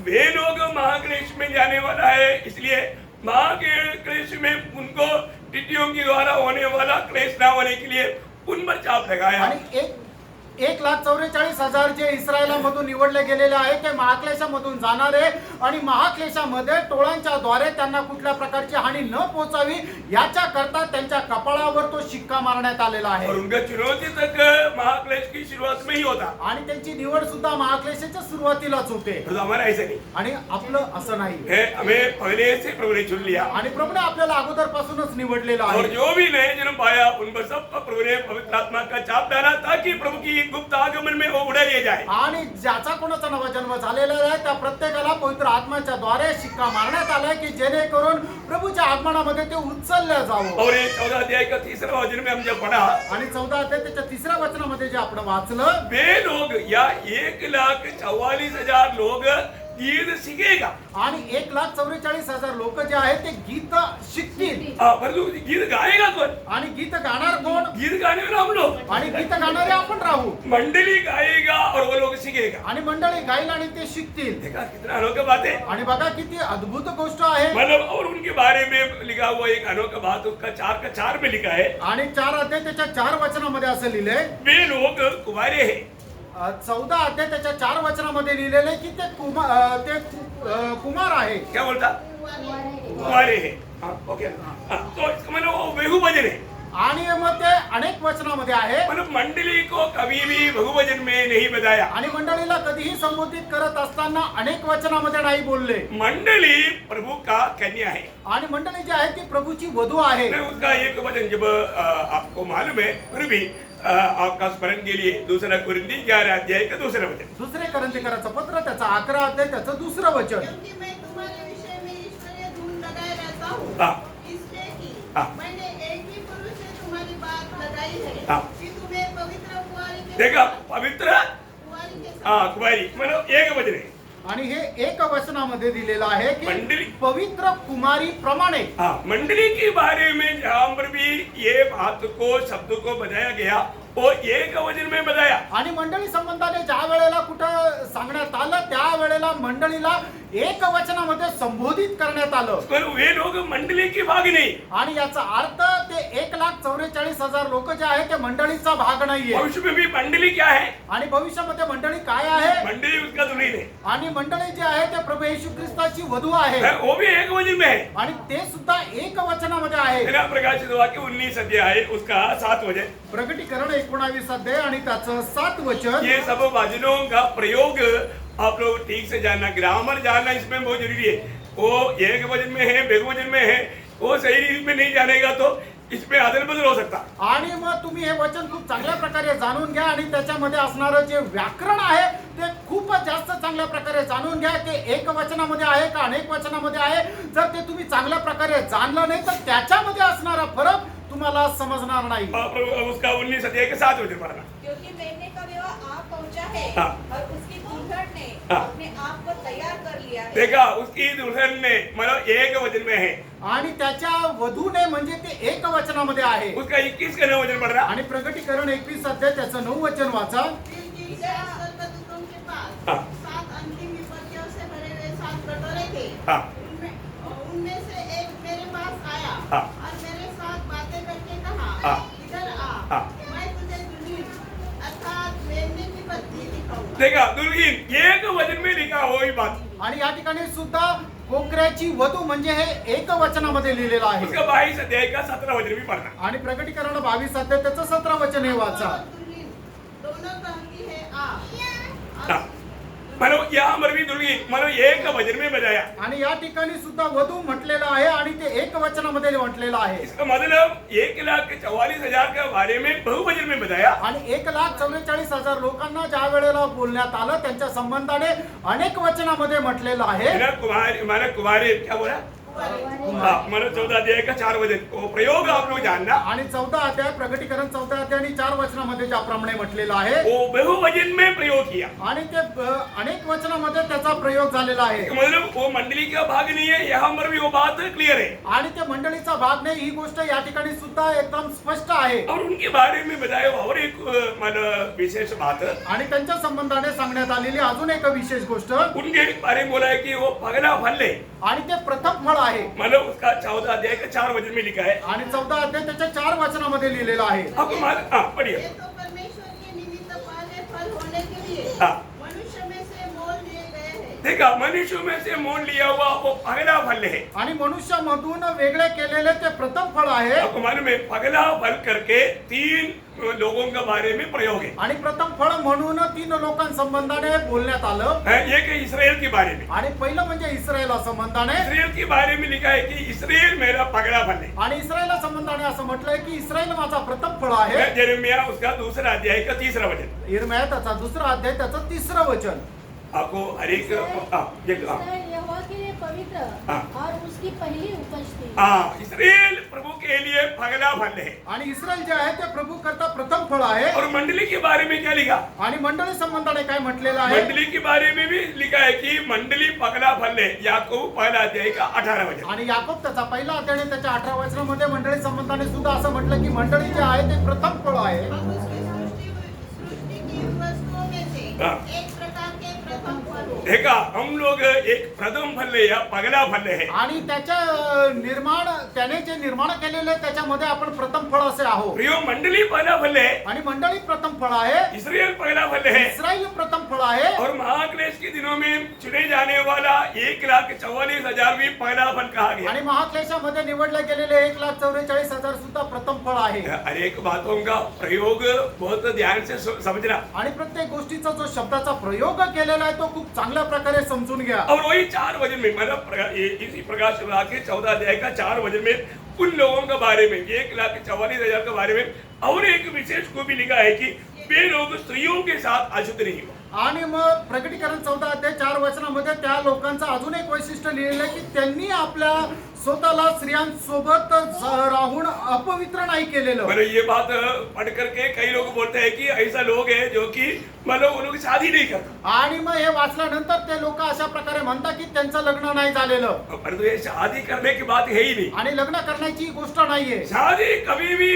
S1: वे लोग महाक्लेश में जाने वाला है, इसलिए महाक्लेश में उनको टिड्डियों के द्वारा होने वाला क्लेश ना होने के लिए उन पर छाप लगाया।
S2: आणि 1,44,000 जे इस्रायलामधून निवडले गेलेले आहे ते महाक्लेशामधून जाणारे आणि महाक्लेशामध्ये टोळांच्या द्वारे त्यांना कुठल्या प्रकारची हानी न पोहोचावी याच्या करता त्यांच्या कपाळावर तो शिक्का मारण्यात आलेला आहे।
S1: और उनका चुनौती तक महाक्लेश की शुरुआत में ही होता।
S2: आणि त्यांची निवड सुद्धा महाक्लेशाच्या सुरुवातीलाच होते।
S1: तो हमारा ऐसा नहीं
S2: आणि आपलं असं नाही
S1: है, हमें पहले से प्रभु ने चुन लिया।
S2: आणि प्रभूने आपल्याला अगोदरपासूनच निवडलेलं
S1: और
S2: आहे।
S1: जो भी नए जन्म पाया उन पर सब प्रभु ने पवित्र आत्मा का छाप डाला, ताकि प्रभु की गुप्त आगमन में वो उड़ा लिए जाए।
S2: आणि ज्याचा कोणाचा नवा जन्म झालेला आहे त्या प्रत्येकाला पवित्र आत्म्याच्या द्वारे शिक्का मारण्यात आलाय की जेणेकरून प्रभूच्या आगमनामध्ये ते उचललं जावं।
S1: और ये 14 अध्याय का 3रा वचन में हम जब पढ़ा,
S2: आणि 14 अध्याय त्याच्या 3ऱ्या वचनामध्ये जे आपण वाचलं,
S1: वे लोग या 1,44,000 लोग गीत सीखेगा।
S2: आणि 1,44,000 लोक जे आहेत ते गीत शिकतील।
S1: परंतु गीत गाएगा कौन?
S2: आणि गीत गाणार कोण?
S1: गीत गाने वाला हम लोग।
S2: आणि गीत गाणारे आपण राहू।
S1: मंडली गाएगा और वो लोग सीखेगा।
S2: आणि मंडळी गाईल आणि ते शिकतील।
S1: देखा कितना अनोखा बात है।
S2: आणि बघा किती अद्भुत गोष्ट आहे।
S1: मतलब और उनके बारे में लिखा हुआ एक अनोखा बात उसका 4 का 4 में लिखा है,
S2: आणि 4 अध्याय त्याच्या 4 वचनामध्ये असं लिहिलंय,
S1: वे लोग कुंवारे हैं।
S2: 14 अध्याय त्याच्या 4 वचनामध्ये लिहिलेले की ते कुमार आहे।
S1: क्या बोलता? कुंवारे हैं। हाँ, ओके। तो इसका मतलब वो बहुवचन है।
S2: आणि मग ते अनेक वचनामध्ये आहे।
S1: मतलब मंडली को कभी भी बहुवचन में नहीं बताया।
S2: आणि मंडळीला कधीही संबोधित करत असताना अनेक वचनामध्ये नाही बोलले।
S1: मंडली प्रभु का कन्या है।
S2: आणि मंडळी जी आहे ती प्रभूची वधू आहे।
S1: उसका एक वचन जब आपको मालूम है, फिर भी आपका स्मरण के लिए 2 कुरिन्थी 11 अध्याय का 2रा वचन।
S2: 2 कोरिन्थीकराचं पत्र त्याचा 11 अध्याय त्याचं 2रं वचन।
S3: क्योंकि मैं तुम्हारे विषय में ईश्वरीय धूम लगाए रहता हूँ,
S1: हाँ।
S3: इसलिए कि
S1: हाँ।
S3: मैंने एक ही पुरुष से तुम्हारी बात लगाई है
S1: हाँ।
S3: कि तुम्हें पवित्र कुंवारी के
S1: देखा, पवित्र
S3: कुंवारी के
S1: कुमारी मतलब एक वचन है।
S2: आणि हे एक वचनामध्ये दिलेलं आहे
S1: मंडली।
S2: की पवित्र कुमारी प्रमाणे।
S1: मंडली के बारे में जहां पर भी ये बात को शब्द को बताया गया वो एक वचन में बताया।
S2: आणि मंडळी संबंधाने ज्या वेळेला कुठं सांगण्यात आलं त्या वेळेला मंडळीला एक वचनामध्ये संबोधित करण्यात आलं।
S1: पर वे लोग मंडली की भाग नहीं।
S2: आणि याचा अर्थ ते 1,44,000 लोक जे आहेत ते मंडळीचा भाग नाहीये।
S1: भविष्य में भी मंडली क्या है?
S2: आणि भविष्यामध्ये मंडळी काय आहे?
S1: मंडली उसका दुल्हन है।
S2: आणि मंडळी जी आहे ते प्रभू येशू ख्रिस्ताची वधू आहे।
S1: वो भी एक वचन में है।
S2: आणि ते सुद्धा एक वचनामध्ये आहे।
S1: प्रकाशित वाक्य 19 अध्याय उसका 7 वचन।
S2: प्रकटीकरण 19 अध्याय आणि त्याचं 7 वचन।
S1: ये सब वचनों का प्रयोग आप लोग ठीक से जानना, ग्रामर जानना इसमें बहुत जरूरी है। वो एक वचन में है, बहुवचन में है, वो सही रीत में नहीं जानेगा तो इसमें अदल बदल हो सकता।
S2: आणि मग तुम्ही हे वचन खूप चांगल्या प्रकारे जाणून घ्या आणि त्याच्यामध्ये असणारं जे व्याकरण आहे ते खूपच जास्त चांगल्या प्रकारे जाणून घ्या की एक वचनामध्ये आहे का अनेक वचनामध्ये आहे। जर ते तुम्ही चांगल्या प्रकारे जाणलं नाही तर त्याच्यामध्ये असणारा फरक तुम्हाला समजणार नाही।
S1: उसका 19 अध्याय के 7 वचन पढ़ना।
S4: क्योंकि मेमने का विवाह आप पहुंचा है
S1: हाँ।
S4: और उसकी दुल्हन ने
S1: हाँ।
S4: अपने आप को तैयार कर लिया है।
S1: देखा, उसकी दुल्हन ने मतलब एक वचन में है।
S2: आणि त्याच्या वधूने म्हणजे ते एक वचनामध्ये आहे।
S1: उसका 21 का 9 वचन पढ़ रहा।
S2: आणि प्रकटीकरण 21 अध्याय त्याचं 9 वचन वाचा।
S3: फिर गिरजा स्वर्गदूतों के पास
S1: हाँ।
S3: 7 अंतिम विपत्तियों से भरे हुए 7 कटोरे थे।
S1: हाँ।
S3: उनमें से एक मेरे पास आया
S1: हाँ।
S3: और मेरे साथ बातें करके कहा,
S1: हाँ।
S3: इधर आ,
S1: हाँ।
S3: मैं तुझे दुल्हन अर्थात मेमने की पत्नी दिखाऊंगा।
S1: देखा दुल्हीन एक वचन में लिखा हो ही बात,
S2: आणि या ठिकाणी सुद्धा कोकऱ्याची वधू म्हणजे हे एक वचनामध्ये लिहिलेलं आहे.
S1: उसका 22 अध्याय का 17 वचन भी पढ़ना.
S2: आणि प्रकटीकरण 22 अध्याय त्याचं 17 वचन हे वाचा.
S3: और दुल्हन दोनों कहती है आ.
S1: हाँ. मानो यहाँ पर भी दुल्हीन मानो एक वचन में बजाया.
S2: आणि या ठिकाणी सुद्धा वधू म्हटलेलं आहे आणि ते एक वचनामध्ये म्हटलेलं आहे.
S1: इसका मतलब 1,44,000 के बारे में बहुवचन में बताया.
S2: आणि 1,44,000 लोकांना ज्या वेळेला बोलण्यात आलं त्यांच्या संबंधाने अनेक वचनामध्ये म्हटलेलं आहे.
S1: माना कुमारी क्या बोला, हाँ, मानो 14 अध्याय का 4 वचन वो प्रयोग आप लोग जानना.
S2: आणि 14 अध्याय प्रकटीकरण 14 अध्याय आणि 4 वचनामध्ये ज्याप्रमाणे म्हटलेलं आहे
S1: वो बहुवचन में प्रयोग किया.
S2: आणि ते अनेक वचनामध्ये त्याचा प्रयोग झालेला आहे.
S1: इसका मतलब वो मंडली का भाग नहीं है, यहाँ पर भी वो बात क्लियर है.
S2: आणि त्या मंडळीचा भाग नाही ही गोष्ट या ठिकाणी सुद्धा एकदम स्पष्ट आहे.
S1: और उनके बारे में बताया और एक मानो विशेष बात,
S2: आणि त्यांच्या संबंधाने सांगण्यात आलेली अजून एक विशेष गोष्ट
S1: उनके बारे में बोला है कि वो पगला फल है.
S2: आणि ते प्रथम फळ आहे.
S1: मतलब उसका 14 अध्याय का 4 वचन में लिखा है.
S2: आणि 14 अध्याय त्याच्या 4 वचनामध्ये लिहिलेलं आहे.
S1: आपको मालूम, हाँ पढ़िए.
S3: ये तो परमेश्वर के निमित्त पहले फल होने के लिए
S1: हाँ.
S3: मनुष्य में से मोल लिए गए हैं.
S1: देखा मनुष्य में से मोल लिया हुआ वो पगला फल है.
S2: आणि मनुष्यामधून वेगळे केलेले ते प्रथम फळ आहे.
S1: आपको मालूम है पगला फल करके 3 लोगों के बारे में प्रयोग है.
S2: आणि प्रथम फळ म्हणून 3 लोकांसंबंधाने बोलण्यात आलं.
S1: एक है इसराइल के बारे में.
S2: आणि पहिलं म्हणजे इस्रायला संबंधाने.
S1: इसराइल के बारे में लिखा है कि इसराइल मेरा पगला फल है.
S2: आणि इस्रायला संबंधाने असं म्हटलंय की इस्रायल माझा प्रथम फळ आहे.
S1: यिर्मयाह उसका 2 अध्याय का 3 वचन.
S2: यिर्मयाह त्याचा 2 अध्याय त्याचं 3 वचन.
S1: आपको हर एक
S5: इसराइल यहोवा के लिए पवित्र
S1: हाँ।
S5: और उसकी पहली उपज थी।
S1: इसराइल प्रभु के लिए पगला फल है.
S2: आणि इस्रायल जे आहे ते प्रभू करता प्रथम फळ आहे.
S1: और मंडली के बारे में क्या लिखा,
S2: आणि मंडळी संबंधाने काय म्हटलेलं आहे.
S1: मंडली के बारे में भी लिखा है कि मंडली पगला फल है. याकूब 1 अध्याय का 18 वचन.
S2: आणि याकोब त्याचा पहिला अध्याय आणि त्याच्या 18 वचनामध्ये मंडळी संबंधाने सुद्धा असं म्हटलं की मंडळी जे आहे ते प्रथम फळ आहे.
S3: हम उसकी सृष्टि की वस्तुओं में से
S1: हाँ।
S3: एक प्रकार के प्रथम फल हो.
S1: देखा हम लोग एक प्रथम फल है या पगला फल है.
S2: आणि त्याच्या त्याने जे निर्माण केलेले त्याच्यामध्ये आपण प्रथम फळ असे आहोत.
S1: प्रियो मंडली पगला फल है,
S2: आणि मंडळी प्रथम फळ आहे.
S1: इसराइल पगला फल है.
S2: इस्रायल प्रथम फळ आहे.
S1: और महाक्लेश के दिनों में चुने जाने वाला 1,44,000 भी पगला फल कहा गया.
S2: आणि महाक्लेशामध्ये निवडले गेलेले 1,44,000 सुद्धा प्रथम फळ आहे.
S1: अनेक बातों का प्रयोग बहुत ध्यान से समझना.
S2: आणि प्रत्येक गोष्टीचा जो शब्दाचा प्रयोग केलेला आहे तो खूप चांगल्या प्रकारे समजून घ्या.
S1: और वही 4 वचन में मतलब इसी प्रकाश विभाग के 14 अध्याय का 4 वचन में उन लोगों के बारे में 1,44,000 के बारे में और एक विशेष को भी लिखा है कि वे लोग स्त्रियों के साथ अशुद्ध नहीं हो.
S2: आणि मग प्रकटीकरण 14 अध्याय 4 वचनामध्ये त्या लोकांचं अजून एक वैशिष्ट्य लिहिलेलं आहे की त्यांनी आपल्या स्वतःला स्त्रियांसोबत राहून अपवित्र नाही केलेलं.
S1: मतलब ये बात पढ़ करके कई लोग बोलते हैं कि ऐसा लोग है जो कि मतलब वो लोग शादी नहीं करते.
S2: आणि मग हे वाचल्यानंतर ते लोक अशा प्रकारे म्हणतात की त्यांचं लग्न नाही झालेलं.
S1: परंतु ये शादी करने की बात है ही नहीं.
S2: आणि लग्न करण्याची गोष्ट नाहीये.
S1: शादी कभी भी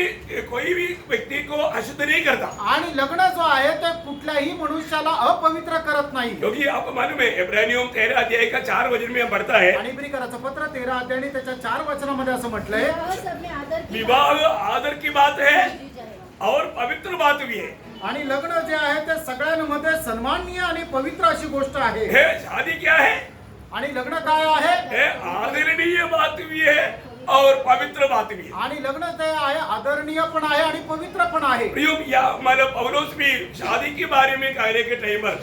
S1: कोई भी व्यक्ति को अशुद्ध नहीं करता.
S2: आणि लग्न जो आहे ते कुठल्याही मनुष्याला अपवित्र करत नाही.
S1: क्योंकि आपको मालूम है इब्रानियों 13 अध्याय का 4 वचन में पढ़ता है
S2: आणि इब्रिकराचं पत्र 13 अध्याय आणि त्याच्या 4 वचनामध्ये असं म्हटलंय
S5: विवाह सब में आदर की
S1: विवाह आदर की बात है
S5: दी जाएगा।
S1: और पवित्र बात भी है.
S2: आणि लग्न जे आहे ते सगळ्यांमध्ये सन्माननीय आणि पवित्र अशी गोष्ट आहे.
S1: है शादी क्या है,
S2: आणि लग्न काय आहे.
S1: है आदरणीय बात भी है और पवित्र बात भी है.
S2: आणि लग्न ते आहे आदरणीय पण आहे आणि पवित्र पण आहे.
S1: प्रियो या मतलब पौलुस भी शादी के बारे में कहने के टाइम पर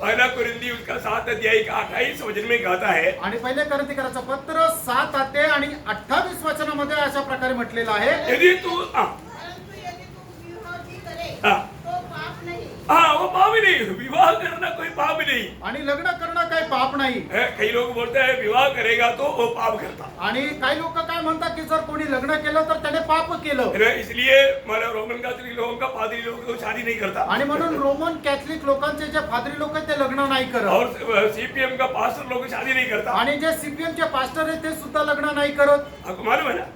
S1: 1 कुरिन्थी उसका 7 अध्याय का 28 वचन में कहता है.
S2: आणि पहिले कोरिन्थीकराचं पत्र 7 अध्याय आणि 28 वचनामध्ये अशा प्रकारे म्हटलेलं आहे.
S1: यदि तू
S3: परंतु यदि तुम विवाह भी करे
S1: हाँ.
S3: तो पाप नहीं.
S1: वो पाप नहीं, विवाह करना कोई पाप नहीं
S2: आणि लग्न करणं काही पाप नाही.
S1: है. कई लोग बोलते हैं विवाह करेगा तो वो पाप करता.
S2: आणि काही लोक काय म्हणतात की जर कोणी लग्न केलं तर त्याने पाप केलं.
S1: इसलिए मतलब रोमन कैथोलिक लोगों का पादरी लोग तो शादी नहीं करता.
S2: आणि म्हणून रोमन कॅथलिक लोकांचे जे पादरी लोक आहेत ते लग्न नाही करत.
S1: और सीपीएम का पास्टर लोग शादी नहीं करता.
S2: आणि जे सीपीएम चे पास्टर आहेत ते सुद्धा लग्न नाही करत.
S1: आपको मालूम है ना.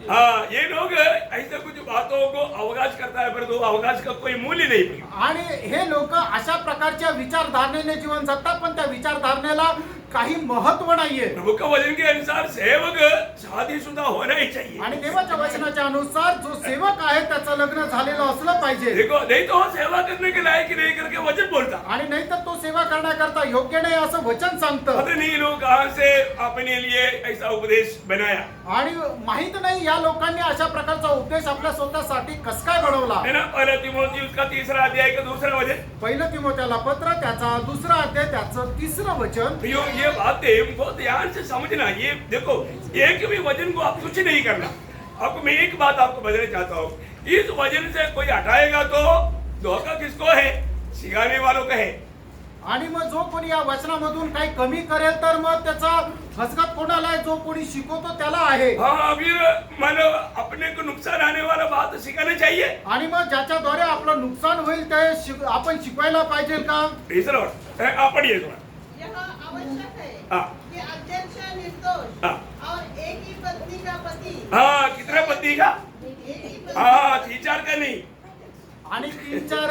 S1: हाँ, ये लोग ऐसे कुछ बातों को अवकाश करता है, पर तो अवकाश का कोई मूल्य नहीं.
S2: आणि हे लोक अशा प्रकारच्या विचारधारणेने जीवन जगतात पण त्या विचारधारणेला काही महत्व नाहीये.
S1: प्रभु का वचन के अनुसार सेवक शादीशुदा होना ही चाहिए.
S2: आणि देवाच्या वचनाच्या अनुसार जो सेवक आहे त्याचं लग्न झालेलं असलं पाहिजे.
S1: देखो नहीं तो वो सेवा करने के लायक नहीं करके वचन बोलता.
S2: आणि नाहीतर तो सेवा करण्याकरता योग्य नाही असं वचन सांगतं.
S1: पता नहीं लोग कहां से अपने लिए ऐसा उपदेश बनाया
S2: आणि माहित नाही या लोकांनी अशा प्रकारचा उपदेश आपल्या स्वतःसाठी कस काय बनवला.
S1: है ना. पहला तिमोथी उसका 3रा अध्याय का 2रा वचन.
S2: पहिलं तिमोथेला पत्र त्याचा 2रा अध्याय त्याचं 3रं वचन.
S1: ये बातें बहुत ध्यान से समझना. ये देखो एक भी वचन को आप कुछ नहीं करना. आपको मैं एक बात आपको बताना चाहता हूँ. इस वचन से कोई हटाएगा तो धोखा किसको है? सिखाने वालों का है.
S2: आणि मग जो कोणी या वचनामधून काही कमी करेल तर मग त्याचा फसगत कोणाला आहे? जो कोणी शिकवतो त्याला आहे.
S1: हाँ फिर मतलब अपने को नुकसान आने वाला बात सिखाना चाहिए.
S2: आणि मग ज्याच्याद्वारे आपलं नुकसान होईल ते आपण शिकवायला पाहिजे का?
S1: तीसरा वर्ष आपण ये थोड़ा.
S3: यह आवश्यक है
S1: हाँ.
S3: कि अध्यक्ष निर्दोष
S1: हाँ.
S3: और एक ही पत्नी का पति.
S1: हाँ कितना पति का?
S3: एक ही पत्नी.
S1: हाँ 3-4 का नहीं.
S2: आणि 3-4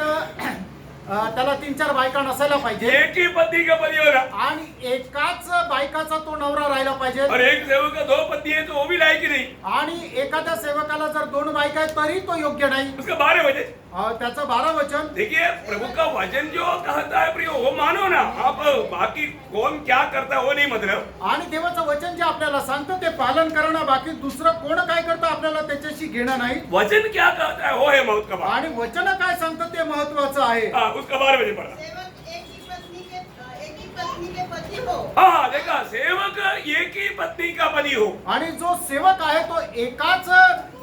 S2: त्याला 3-4 बायका नसायला पाहिजे.
S1: एक ही पति का पति होगा.
S2: आणि एकाच बायकाचा तो नवरा राहिला पाहिजे.
S1: और एक सेवक का 2 पति है तो वो भी लायक ही नहीं.
S2: आणि एखाद्या सेवकाला जर 2 बायका आहेत तरी तो योग्य नाही.
S1: उसका 12 वचन.
S2: त्याचं 12 वचन.
S1: देखिए प्रभु का वचन जो कहता है प्रिय वो मानो ना. आप बाकी कौन क्या करता है वो नहीं मतलब.
S2: आणि देवाचं वचन जे आपल्याला सांगतं ते पालन करणं. बाकी दुसरं कोण काय करतं आपल्याला त्याच्याशी घेणं नाही.
S1: वचन क्या कहता है वो है मौत का बात.
S2: आणि वचन काय सांगतं ते महत्वाचं आहे.
S1: हाँ उसका 12 वचन पढ़ा.
S3: सेवक एक ही पत्नी के पति हो.
S1: हाँ देखा सेवक एक ही पत्नी का पति हो.
S2: आणि जो सेवक आहे तो एकाच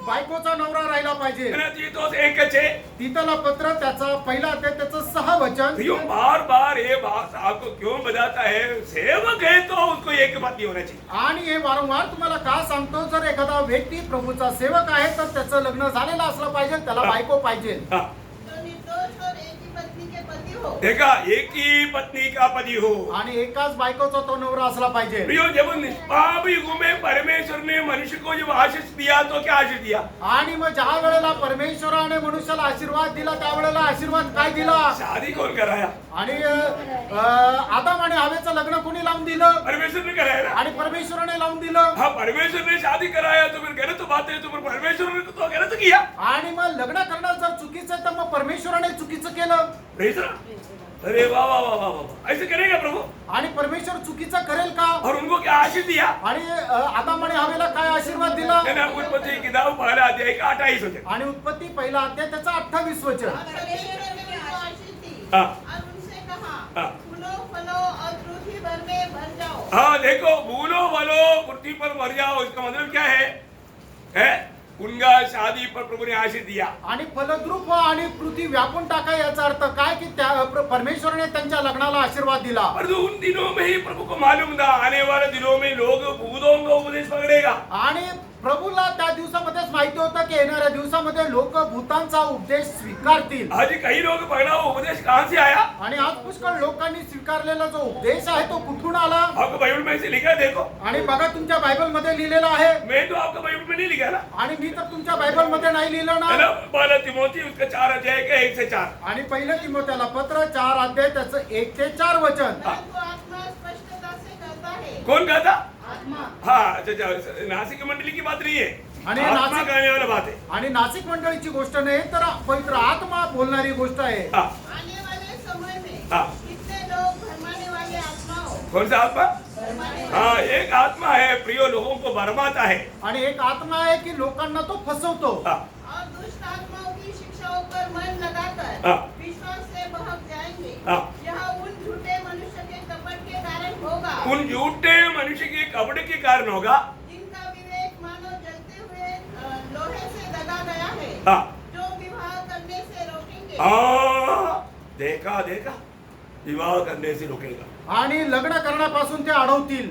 S2: बायकोचा नवरा राहिला पाहिजे.
S1: है ना. जी तो एक है.
S2: तिथला पत्र त्याचा पहिला अध्याय त्याचं 6 वचन.
S1: क्यों बार-बार ये बात आपको क्यों बताता है? सेवक है तो उसको एक पत्नी होना चाहिए.
S2: आणि हे वारंवार तुम्हाला का सांगतो? जर एखादा व्यक्ती प्रभूचा सेवक आहे तर त्याचं लग्न झालेलं असलं पाहिजे. त्याला बायको पाहिजे.
S1: हाँ.
S3: जो निर्दोष और एक ही पत्नी के पति हो.
S1: देखा एक ही पत्नी का पति हो.
S2: आणि एकाच बायकोचा तो नवरा असला पाहिजे.
S1: प्रियो जब निष्पाप युग में परमेश्वर ने मनुष्य को जब आशीष दिया तो क्या आशीष दिया?
S2: आणि मग ज्या वेळेला परमेश्वराने मनुष्याला आशीर्वाद दिला त्यावेळेला आशीर्वाद काय दिला?
S1: शादी कौन कराया?
S2: आणि आदम आणि हवेचं लग्न कोणी लावून दिलं?
S1: परमेश्वर ने कराया ना.
S2: आणि परमेश्वराने लावून दिलं.
S1: हाँ परमेश्वर ने शादी कराया तो फिर गलत बात है. तो फिर परमेश्वर ने तो गलत किया.
S2: आणि मग लग्न करणं जर चुकीचं आहे तर मग परमेश्वराने चुकीचं केलं.
S1: Praise the. अरे वाह वाह वाह वाह वाह. ऐसे करेगा प्रभु.
S2: आणि परमेश्वर चुकीचं करेल का?
S1: और उनको क्या आशीष दिया?
S2: आणि आदम आणि हवेला काय आशीर्वाद दिला?
S1: है ना. उत्पत्ति की किताब पहला अध्याय का 28 वचन.
S2: आणि उत्पत्ती पहिला अध्याय त्याचा 28 वचन.
S3: परमेश्वर ने उनको आशीष दी
S1: हाँ.
S3: और उनसे कहा
S1: हाँ.
S3: फूलो फलो और पृथ्वी भर में भर जाओ.
S1: हाँ देखो भूलो भलो पृथ्वी पर मर जाओ. इसका मतलब क्या है? उनका शादी पर प्रभु ने आशीष दिया.
S2: आणि फलद्रूप व्हा आणि पृथ्वी व्यापून टाका. याचा अर्थ काय की त्या परमेश्वराने त्यांच्या लग्नाला आशीर्वाद दिला.
S1: पर उन दिनों में ही प्रभु को मालूम था आने वाले दिनों में लोग भूतों का उपदेश पकड़ेगा.
S2: आणि प्रभूला त्या दिवसामध्येच माहिती होतं की येणाऱ्या दिवसामध्ये लोक भूतांचा उपदेश स्वीकारतील.
S1: आज कई लोग पकड़ा हुआ उपदेश कहाँ से आया?
S2: आणि आज पुष्कळ लोकांनी स्वीकारलेला जो उपदेश आहे तो कुठून आला?
S1: आपको बाइबल में से लिखा है देखो.
S2: आणि बघा तुमच्या बायबल मध्ये लिहिलेलं आहे.
S1: मैं तो आपका बाइबल में नहीं लिखा ना.
S2: आणि मी तर तुमच्या बायबल मध्ये नाही लिहिलं
S1: है
S2: ना.
S1: ना. पहला तिमोथी उसका 4 अध्याय का 1 से 4.
S2: आणि पहिलं तिमोथेला पत्र 4 अध्याय त्याचं 1 ते 4 वचन.
S3: परंतु आत्मा स्पष्टता से कहता है.
S1: कौन कहता?
S3: आत्मा.
S1: हाँ अच्छा. नासिक मंडली की बात नहीं है.
S2: आणि
S1: आत्मा
S2: नासिक
S1: कहने वाला बात है.
S2: आणि नासिक मंडळीची गोष्ट नाही तर पवित्र आत्मा बोलणारी गोष्ट आहे.
S1: हाँ.
S3: आने वाले समय में
S1: हाँ.
S3: कितने लोग भरमाने वाले आत्मा हो.
S1: कौन सा आत्मा?
S3: भरमाने वाले.
S1: हाँ एक आत्मा है प्रियो लोगों को भरमाता है.
S2: आणि एक आत्मा आहे की लोकांना तो फसवतो.
S1: हाँ.
S3: और दुष्ट आत्माओं की शिक्षाओं पर मन लगाकर
S1: हाँ.
S3: विश्वास से बहक जाएंगे.
S1: हाँ.
S3: यह उन झूठे मनुष्य के कपट के कारण होगा.
S1: उन झूठे मनुष्य के कपड़े के कारण होगा.
S3: जिनका विवेक मानो जलते हुए लोहे से दगा गया है.
S1: हाँ.
S3: जो विवाह करने से रोकेंगे.
S1: हाँ देखा देखा. विवाह करने से रोकेगा.
S2: आणि लग्न करण्यापासून ते अडवतील.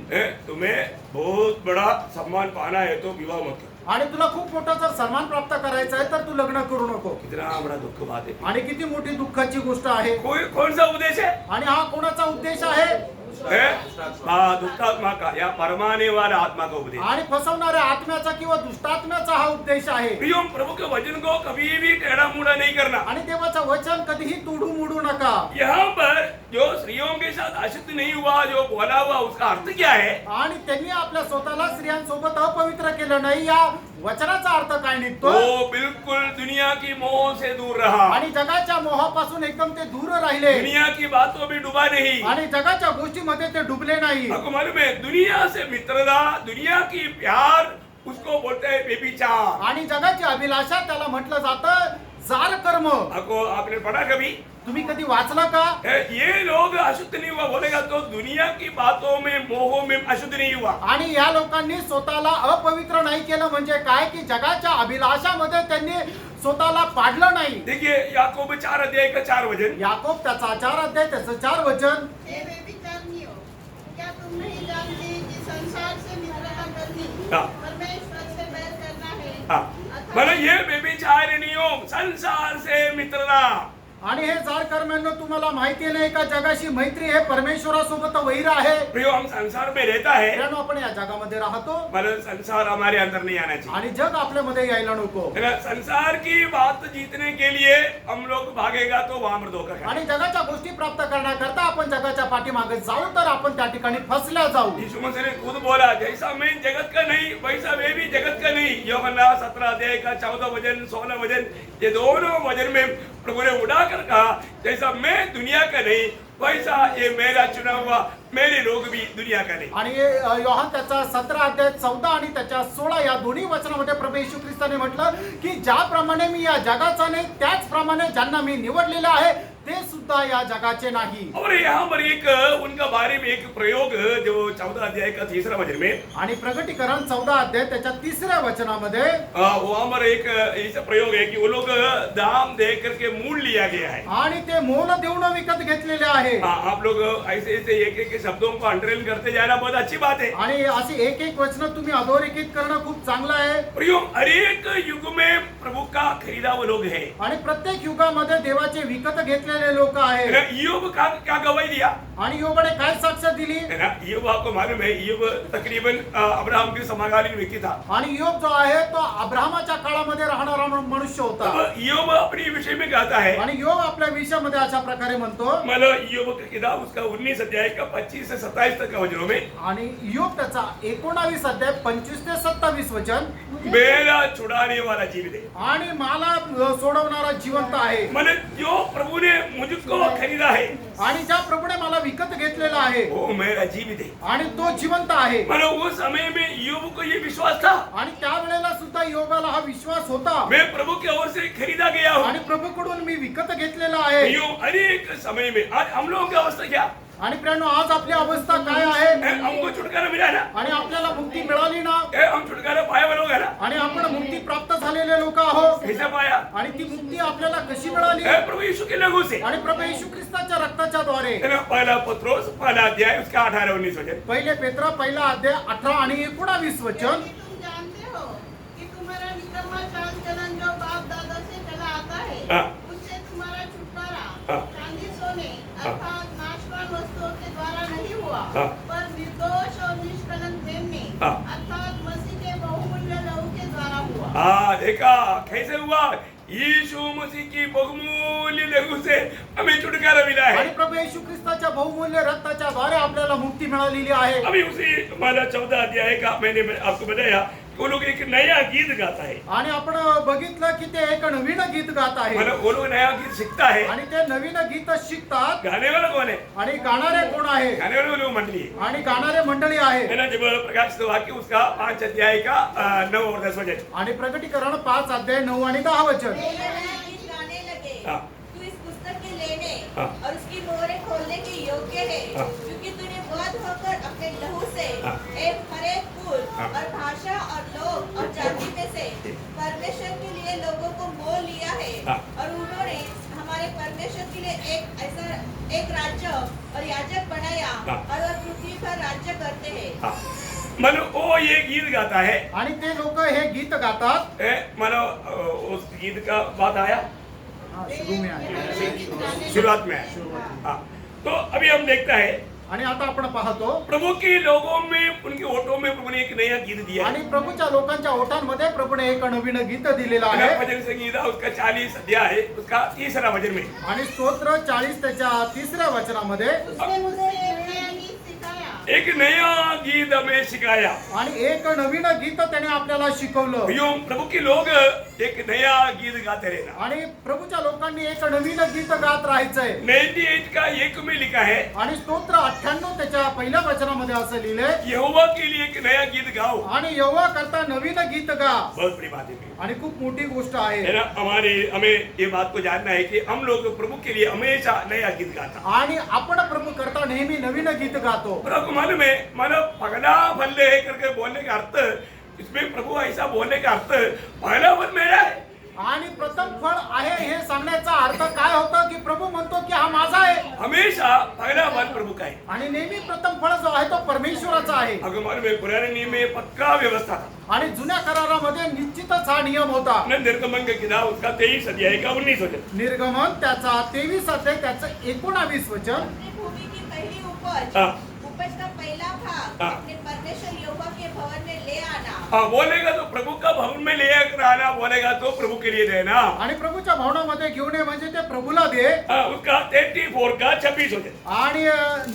S1: तुम्हें बहुत बड़ा सम्मान पाना है तो विवाह मत करो.
S2: आणि तुला खूप मोठा जर सन्मान प्राप्त करायचा आहे तर तू लग्न करू नको.
S1: कितना बड़ा दुख बात है.
S2: आणि किती मोठी दुःखाची गोष्ट आहे.
S1: कोई कौन सा उपदेश है?
S2: आणि हा कोणाचा उद्देश आहे?
S1: दुष्टात्मा का या परमाने वाला आत्मा का उपदेश।
S2: आणि फसवणाऱ्या आत्म्याचा किंवा दुष्टात्म्याचा हा उपदेश आहे।
S1: प्रियो, प्रभु के वचन को कभी भी टेढ़ा मुड़ा नहीं करना।
S2: आणि देवाचं वचन कधीही तोडू मोडू नका।
S1: यहाँ पर जो स्त्रियों के साथ अशुद्ध नहीं हुआ, जो बोला हुआ, उसका अर्थ क्या है?
S2: आणि त्यांनी आपल्या स्वतःला स्त्रियांसोबत अपवित्र केलं नाही, या वचनाचा अर्थ काय निघतो?
S1: वो बिल्कुल दुनिया की मोह से दूर रहा,
S2: आणि जगाच्या मोहापासून एकदम ते दूर राहिले,
S1: दुनिया की बातों में डूबा नहीं।
S2: आणि जगाच्या गोष्टीमध्ये ते डुबले नाही।
S1: आपको मालूम है, दुनिया से मित्रता, दुनिया की प्यार, उसको बोलते हैं व्यभिचार।
S2: आणि जगाची अभिलाषा त्याला म्हटलं जातं जार कर्म।
S1: आपने पढ़ा कभी?
S2: तुम्ही कधी वाचलं का?
S1: ये लोग अशुद्ध नहीं हुआ बोलेगा तो दुनिया की बातों में, मोह में अशुद्ध नहीं हुआ।
S2: आणि या लोकांनी स्वतःला अपवित्र नाही केलं म्हणजे काय की जगाच्या अभिलाषामध्ये त्यांनी स्वतःला पाडलं नाही।
S1: देखिए याकूब 4 अध्याय का 4 वचन।
S2: याकोब त्याचा 4 अध्याय त्याचं 4 वचन।
S3: हे व्यभिचारिणियों, क्या तुम नहीं जानते कि संसार से मित्रता करनी
S1: हाँ।
S3: परमेश्वर से बैर करना है? अर्थात
S1: मतलब ये व्यभिचारिणियों, संसार से मित्रता।
S2: आणि हे जार कर्म्यांनो, तुम्हाला माहिती नाही का जगाशी मैत्री हे परमेश्वरासोबत वैर आहे।
S1: प्रियो, हम संसार में रहता है,
S2: मित्रांनो, आपण या जगामध्ये राहतो
S1: मतलब संसार हमारे अंदर नहीं आना चाहिए,
S2: आणि जग आपल्यामध्ये यायला नको।
S1: है ना? संसार की बात जीतने के लिए हम लोग भागेगा तो वहां पर धोखा खाएंगे।
S2: आणि जगाच्या गोष्टी प्राप्त करण्याकरता आपण जगाच्या पाठीमागे जाऊ तर आपण त्या ठिकाणी फसल्या जाऊ।
S1: यीशु मसीह ने खुद बोला, जैसा मैं जगत का नहीं वैसा वे भी जगत का नहीं। यूहन्ना 17 अध्याय का 14 वचन, 16 वचन, ये दोनों वचन में प्रभु ने उड़ाकर कहा, जैसा मैं दुनिया का नहीं वैसा ये मेरा चुना हुआ मेरे लोग भी दुनिया का नहीं।
S2: आणि योहान त्याचा 17 अध्याय 14 आणि त्याच्या 16 या दोन्ही वचनामध्ये प्रभू येशू ख्रिस्ताने म्हटलं की ज्याप्रमाणे मी या जगाचा नाही त्याचप्रमाणे ज्यांना मी निवडलेलं आहे ते सुद्धा या जगाचे नाही।
S1: और यहाँ पर एक उनका बारे में एक प्रयोग जो 14 अध्याय का 3रा वचन में,
S2: आणि प्रगटीकरण 14 अध्याय त्याच्या 3ऱ्या वचनामध्ये
S1: वहां पर एक ऐसा प्रयोग है कि वो लोग दाम दे करके मूल लिया गया है।
S2: आणि ते मोल देऊन विकत घेतलेले आहे।
S1: आप लोग ऐसे ऐसे एक एक शब्दों को अंडरलाइन करते जाना बहुत अच्छी बात है।
S2: आणि असे एक एक वचन तुम्ही अधोरेखित करणं खूप चांगलं आहे।
S1: प्रियो, हर एक युग में प्रभु का खरीदा वो लोग है।
S2: आणि प्रत्येक युगामध्ये देवाचे विकत घेतलेले लोक आहेत।
S1: ईयोब का क्या गवाही दिया?
S2: आणि योबाने काय साक्ष दिली?
S1: है ना? ईयोब आपको मालूम है, ईयोब तकरीबन अब्राहम के समकालीन व्यक्ति था।
S2: आणि योग जो आहे तो अब्राहमाच्या काळामध्ये राहणारा मनुष्य होता।
S1: अब ईयोब अपने विषय में कहता है,
S2: आणि योग आपल्या विषयामध्ये अशा प्रकारे म्हणतो,
S1: मतलब ईयोब का किताब उसका 19 अध्याय का 25 से 27 तक का वचनों में,
S2: आणि योग त्याचा 19 अध्याय 25 ते 27 वचन,
S1: मेरा छुड़ाने वाला जीवित है।
S2: आणि मला सोडवणारा जिवंत आहे।
S1: मतलब जो प्रभु ने मुझको खरीदा है,
S2: आणि ज्या प्रभूने मला विकत घेतलेला आहे
S1: वो मेरा जीवित है।
S2: आणि तो जिवंत आहे।
S1: मतलब उस समय में ईयोब को ये विश्वास था,
S2: आणि त्यावेळेला सुद्धा योगाला हा विश्वास होता,
S1: मैं प्रभु की ओर से खरीदा गया हूँ।
S2: आणि प्रभूकडून मी विकत घेतलेला आहे।
S1: अनेक समय में आज हम लोगों की अवस्था क्या?
S2: आणि प्रियांनो, आज आपली अवस्था काय आहे?
S1: हमको छुटकारा मिला ना?
S2: आणि आपल्याला मुक्ती मिळाली ना?
S1: हम छुटकारा पाया वालों है ना?
S2: आणि आपण मुक्ती प्राप्त झालेले लोक आहोत।
S1: कैसे पाया?
S2: आणि ती मुक्ती आपल्याला कशी मिळाली?
S1: प्रभु यीशु के लहू से।
S2: आणि प्रभू येशू ख्रिस्ताच्या रक्ताच्या द्वारे।
S1: पहला पत्रोस पहला अध्याय उसका 18-19 वचन।
S2: पहिले पेत्र पहिला अध्याय 18 आणि 19 वचन।
S3: तुम जानते हो कि तुम्हारा निकम्मा चाल चलन जो बाप दादा से चला आता है,
S1: हाँ।
S3: उससे तुम्हारा छुटकारा
S1: हाँ।
S3: चांदी सोने
S1: हाँ।
S3: अर्थात नाशवान वस्तुओं के द्वारा नहीं हुआ,
S1: हाँ।
S3: पर निर्दोष और निष्कलंक प्रेम में
S1: हाँ।
S3: अर्थात मसीह के बहुमूल्य लहू के द्वारा हुआ।
S1: हाँ, देखा कैसे हुआ? यीशु मसीह की बहुमूल्य लहू से हमें छुटकारा मिला है।
S2: आणि प्रभू येशू ख्रिस्ताच्या बहुमूल्य रक्ताच्या द्वारे आपल्याला मुक्ती मिळालेली आहे।
S1: अभी उसी हमारा 14 अध्याय का मैंने आपको बताया, वो लोग एक नया गीत गाता है।
S2: आणि आपण बघितलं की ते एक नवीन गीत गात आहे।
S1: मतलब वो लोग नया गीत सीखता है।
S2: आणि ते नवीन गीत शिकतात।
S1: गाने वाला कौन है?
S2: आणि गाणारे कोण आहे?
S1: गाने वाले लोग मंडली है।
S2: आणि गाणारे मंडळी आहे।
S1: है ना? जब प्रकाशित वाक्य उसका 5 अध्याय का 9 और 10 वचन।
S2: आणि प्रकटीकरण 5 अध्याय 9 आणि 10 वचन।
S4: वे नया गीत गाने लगे,
S1: हाँ।
S4: तू इस पुस्तक के लेने
S1: हाँ।
S4: और उसकी मोहरें खोलने के योग्य है,
S1: हाँ।
S4: क्योंकि तूने वध होकर अपने लहू से
S1: हाँ।
S4: एक हरेक कुल
S1: हाँ।
S4: और भाषा और लोग और जाति में से परमेश्वर के लिए लोगों को मोल लिया है,
S1: हाँ।
S4: और उन्होंने हमारे परमेश्वर के लिए एक राज्य और याजक बनाया,
S1: हाँ।
S4: और वह पृथ्वी पर राज्य करते हैं।
S1: हाँ, मतलब वो ये गीत गाता है।
S2: आणि ते लोक हे गीत गातात।
S1: मतलब उस गीत का बात आया
S2: शुरू में आहे।
S1: शुरुआत में है। हाँ, तो अभी हम देखता है
S2: आणि आता आपण पाहतो
S1: प्रभु के लोगों में, उनके ओठों में प्रभु ने एक नया गीत दिया
S2: आणि प्रभूच्या लोकांच्या ओठांमध्ये प्रभूने एक नवीन गीत दिलेलं
S1: है।
S2: आहे
S1: भजन संगीता उसका 40 अध्याय है, उसका 3रा वचन में
S2: आणि स्तोत्र 40 त्याच्या 3ऱ्या वचनामध्ये
S3: उसने मुझे एक नया गीत सिखाया
S1: एक नया गीत हमें सिखाया।
S2: आणि एक नवीन गीत त्याने आपल्याला शिकवलं
S1: भाइयों, प्रभु के लोग एक नया गीत गाते रहना।
S2: आणि प्रभूच्या लोकांनी एक नवीन गीत गात राहायचंय।
S1: 98 का 1 में लिखा है,
S2: आणि स्तोत्र 98 त्याच्या पहिल्या वचनामध्ये असं लिहिलंय,
S1: यहोवा के लिए एक नया गीत गाओ।
S2: आणि यहोवा करता नवीन गीत गा।
S1: बहुत बड़ी बात है
S2: आणि खूप मोठी गोष्ट
S1: है
S2: आहे
S1: ना। हमें ये बात को जानना है कि हम लोग प्रभु के लिए हमेशा नया गीत गाता।
S2: आणि आपण प्रभू करता नेहमी नवीन गीत गातो।
S1: पर आपको मालूम है, मानो पगला फल्ले है करके बोलने का अर्थ, इसमें प्रभु ऐसा बोलने का अर्थ, पहला फल मेरा है।
S2: आणि प्रथम फळ आहे हे सांगण्याचा अर्थ काय होतं की प्रभू म्हणतो की हा माझा आहे,
S1: हमेशा पहला फल प्रभु का है।
S2: आणि नेहमी प्रथम फळ जो आहे तो परमेश्वराचा आहे।
S1: अगर मालूम है, पुराने नियम में पक्का व्यवस्था था।
S2: आणि जुन्या करारामध्ये निश्चितच हा नियम होता।
S1: निर्गमन का किताब उसका 23 अध्याय का 19 वचन।
S2: निर्गमन त्याचा 23 अध्याय त्याचं 19 वचन।
S4: अपनी भूमि की पहली उपज,
S1: हाँ।
S4: उपज का पहला भाग
S1: हाँ।
S4: अपने परमेश्वर यहोवा के भवन में ले आना।
S1: हाँ, बोलेगा तो प्रभु का भवन में ले आकर आना, बोलेगा तो प्रभु के लिए देना।
S2: आणि प्रभूच्या भवनामध्ये घेऊन ये म्हणजे ते प्रभूला दे।
S1: हाँ, उसका 34 का 26 वचन।
S2: आणि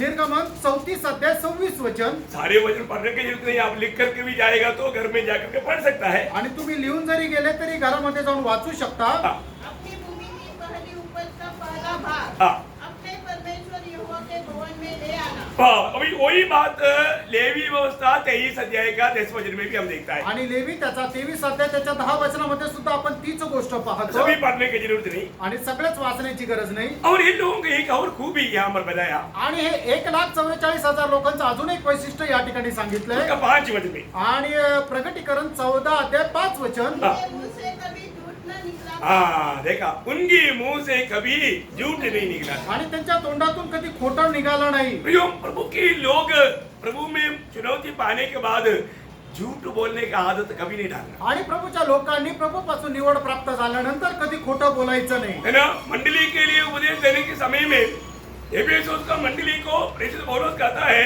S2: निर्गमन 34 अध्याय 26 वचन।
S1: सारे वचन पढ़ने की जरूरत नहीं, आप लिख करके भी जाएगा तो घर में जाकर के पढ़ सकता है।
S2: आणि तुम्ही लिहून जरी गेले तरी घरामध्ये जाऊन वाचू शकता।
S1: हाँ,
S3: अपनी भूमि की पहली उपज का पहला भाग
S1: हाँ,
S3: अपने परमेश्वर यहोवा के भवन में ले आना।
S1: हाँ, अभी वही बात लेवी व्यवस्था 23 अध्याय का 10 वचन में भी हम देखता है।
S2: आणि लेवी त्याचा 23 अध्याय त्याच्या 10 वचनामध्ये सुद्धा आपण तीच गोष्ट पाहतो।
S1: सभी पढ़ने की जरूरत नहीं।
S2: आणि सगळेच वाचण्याची गरज नाही।
S1: और इन लोगों की एक और खूबी यहाँ पर बताया,
S2: आणि हे 1,44,000 लोकांचं अजून एक वैशिष्ट्य या ठिकाणी सांगितलंय।
S1: उसका 5 वचन में।
S2: आणि प्रगटीकरण 14 अध्याय 5 वचन।
S1: हाँ।
S3: उनके मुंह से कभी झूठ न निकला।
S1: हाँ, देखा, उनकी मुंह से कभी झूठ नहीं निकला।
S2: आणि त्यांच्या तोंडातून कधी खोटं निघालं नाही।
S1: प्रियो, प्रभु के लोग प्रभु में चुनौती पाने के बाद झूठ बोलने का आदत कभी नहीं डालना,
S2: आणि प्रभूच्या लोकांनी प्रभूपासून निवड प्राप्त झाल्यानंतर कधी खोटं बोलायचं नाही।
S1: है ना। मंडली के लिए उपदेश देने के समय में एफेसुस का मंडली को प्रेषित पौलुस कहता है,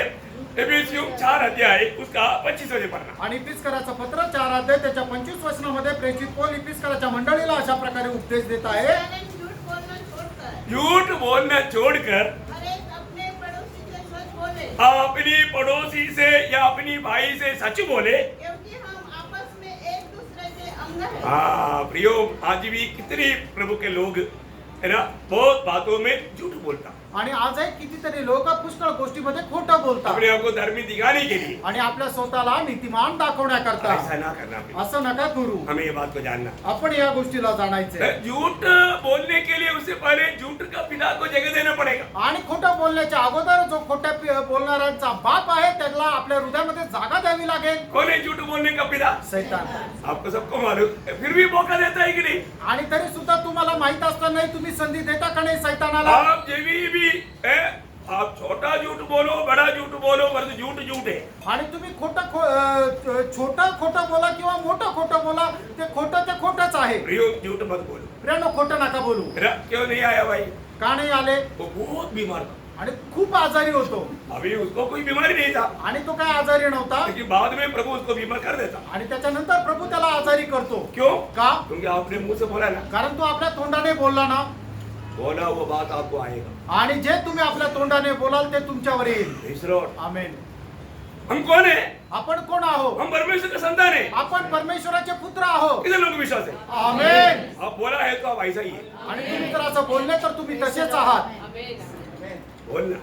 S1: एफेसियों 4 अध्याय उसका 25 वचन पढ़ना।
S2: आणि इपिस्कराचं पत्र 4 अध्याय त्याच्या 25 वचनामध्ये प्रेषित पौल इपिस्कराच्या मंडळीला अशा प्रकारे उपदेश देत आहे,
S3: कारण झूठ बोलना छोड़कर
S1: झूठ बोलना छोड़कर
S3: हर एक अपने पड़ोसी से सच बोले,
S1: अपनी पड़ोसी से या अपनी भाई से सच बोले।
S3: क्योंकि हम आपस में एक दूसरे के अंग हैं।
S1: हाँ प्रियो, आज भी कितने प्रभु के लोग, है ना, बहुत बातों में झूठ बोलता,
S2: आणि आजही कितीतरी लोक पुष्कळ गोष्टीमध्ये खोटं बोलतात
S1: अपने आप को धर्मी दिखाने के लिए।
S2: आणि आपल्या स्वतःला नीतिमान दाखवण्याकरता।
S1: ऐसा ना करना प्रियो।
S2: असं नका करू।
S1: हमें ये बात को जानना,
S2: आपण या गोष्टीला जाणायचे।
S1: झूठ बोलने के लिए उससे पहले झूठ का पिता को जगह देना पड़ेगा।
S2: आणि खोटं बोलण्याच्या अगोदर जो खोट्या बोलणाऱ्यांचा बाप आहे त्याला आपल्या हृदयामध्ये जागा द्यावी लागेल।
S1: कौन है झूठ बोलने का पिता?
S2: सैतान।
S1: आपको सबको मालूम, फिर भी मौका देता है कि नहीं?
S2: आणि तरी सुद्धा तुम्हाला माहित असतानाही तुम्ही संधी देता का नाही सैतानाला?
S1: आप जेवी भी है, आप छोटा झूठ बोलो, बड़ा झूठ बोलो, पर झूठ झूठ है।
S2: आणि तुम्ही छोटं खोटं बोला किंवा मोठं खोटं बोला, ते खोटंच आहे।
S1: प्रियो, झूठ मत बोलो।
S2: प्रियानो, खोटं नका बोलू।
S1: क्यों नहीं आया भाई?
S2: का नाही आले?
S1: वो बहुत बीमार था,
S2: आणि खूप आजारी होतो।
S1: अभी उसको कोई बीमारी नहीं था,
S2: आणि तो काय आजारी नव्हता,
S1: लेकिन बाद में प्रभु उसको बीमार कर देता।
S2: आणि त्याच्यानंतर प्रभू त्याला आजारी करतो।
S1: क्यों?
S2: का?
S1: क्योंकि आपने मुंह से बोला ना,
S2: कारण तो आपल्या तोंडाने बोलला ना,
S1: बोला वो बात आपको आएगा।
S2: आणि जे तुम्ही आपल्या तोंडाने बोलाल ते तुमच्यावर येईल।
S1: Praise the Lord.
S2: आमेन।
S1: हम कौन है?
S2: आपण कोण आहोत?
S1: हम परमेश्वर का संतान है।
S2: आपण परमेश्वराचे पुत्र आहोत।
S1: कितने लोग विश्वास है?
S2: आमेन।
S1: आप बोला है तो आप ऐसा ही है।
S2: आणि तुम्ही जर असं बोलले तर तुम्ही तसेच आहात।
S1: बोलना,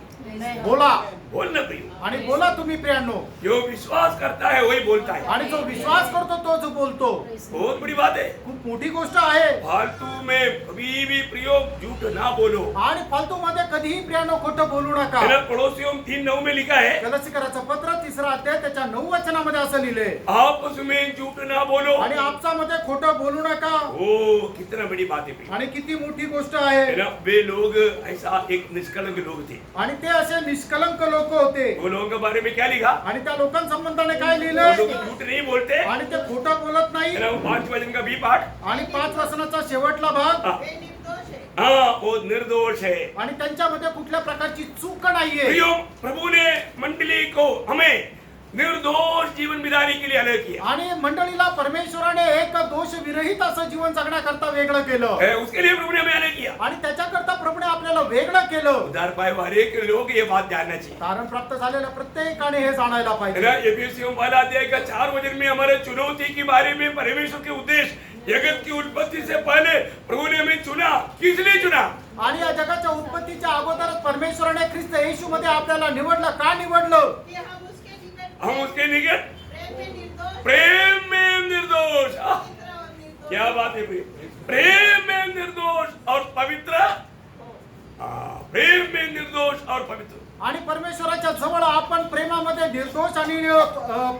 S2: बोला
S1: बोलना प्रियो।
S2: आणि बोला तुम्ही प्रियांनो।
S1: जो विश्वास करता है वही बोलता है।
S2: आणि जो विश्वास करतो तो जो बोलतो।
S1: बहुत बड़ी बात है।
S2: खूप मोठी गोष्ट आहे।
S1: फालतू में कभी भी प्रियो झूठ ना बोलो।
S2: आणि फालतू मध्ये कधीही प्रियांनो खोटं बोलू नका।
S1: है ना, पड़ोसियों 3:9 में लिखा है,
S2: गलतीकराचं पत्र 3 अध्याय त्याच्या 9 वचनामध्ये असं लिहिलंय,
S1: आपस में झूठ ना बोलो।
S2: आणि आपसामध्ये खोटं बोलू नका।
S1: ओ, कितना बड़ी बात है प्रियो।
S2: आणि किती मोठी गोष्ट
S1: है
S2: आहे।
S1: ना, वे लोग ऐसा एक निष्कलंक लोग थे।
S2: आणि ते असे निष्कलंक लोक होते।
S1: वो लोगों के बारे में क्या लिखा?
S2: आणि त्या लोकांसंबंधाने काय
S1: वो
S2: लिहिलंय?
S1: लोग झूठ नहीं बोलते,
S2: आणि ते खोटं बोलत नाही।
S1: है ना। वो 5 वचन का भी पाठ।
S2: आणि 5 वचनाचा शेवटला भाग,
S1: हाँ,
S3: वे निर्दोष है।
S1: हाँ वो निर्दोष है।
S2: आणि त्यांच्यामध्ये कुठल्या प्रकारची चूक नाहीये.
S1: प्रियो, प्रभु ने मंडली को हमें निर्दोष जीवन बिताने के लिए अलग किया
S2: आणि मंडळीला परमेश्वराने एक दोष विरहित असं जीवन जगण्याकरता वेगळं केलं
S1: है, उसके लिए प्रभु ने हमें अलग किया।
S2: आणि त्याच्याकरता प्रभुने आपल्याला वेगळं केलं.
S1: उद्धार पाए हुए हर एक लोग ये बात जानना चाहिए,
S2: तारण प्राप्त झालेल्या प्रत्येकाने हे जाणायला
S1: है
S2: पाहिजे.
S1: ना। एफएसियों पहला अध्याय का 4 वचन में हमारे चुनौती के बारे में परमेश्वर के उद्देश्य जगत की उत्पत्ति से पहले प्रभु ने हमें चुना, किस लिए चुना?
S2: आणि या जगाच्या उत्पत्तीच्या अगोदरच परमेश्वराने ख्रिस्त येशू मध्ये आपल्याला निवडलं. का निवडलं?
S3: कि हम उसके निकट
S1: हम उसके निकट
S3: प्रेम में निर्दोष,
S1: प्रेम में निर्दोष।
S3: पवित्र और निर्दोष
S1: क्या बात है प्रिय? प्रेम में निर्दोष और पवित्र। प्रेम में निर्दोष और पवित्र।
S2: आणि परमेश्वराच्या जवळ आपण प्रेमामध्ये निर्दोष आणि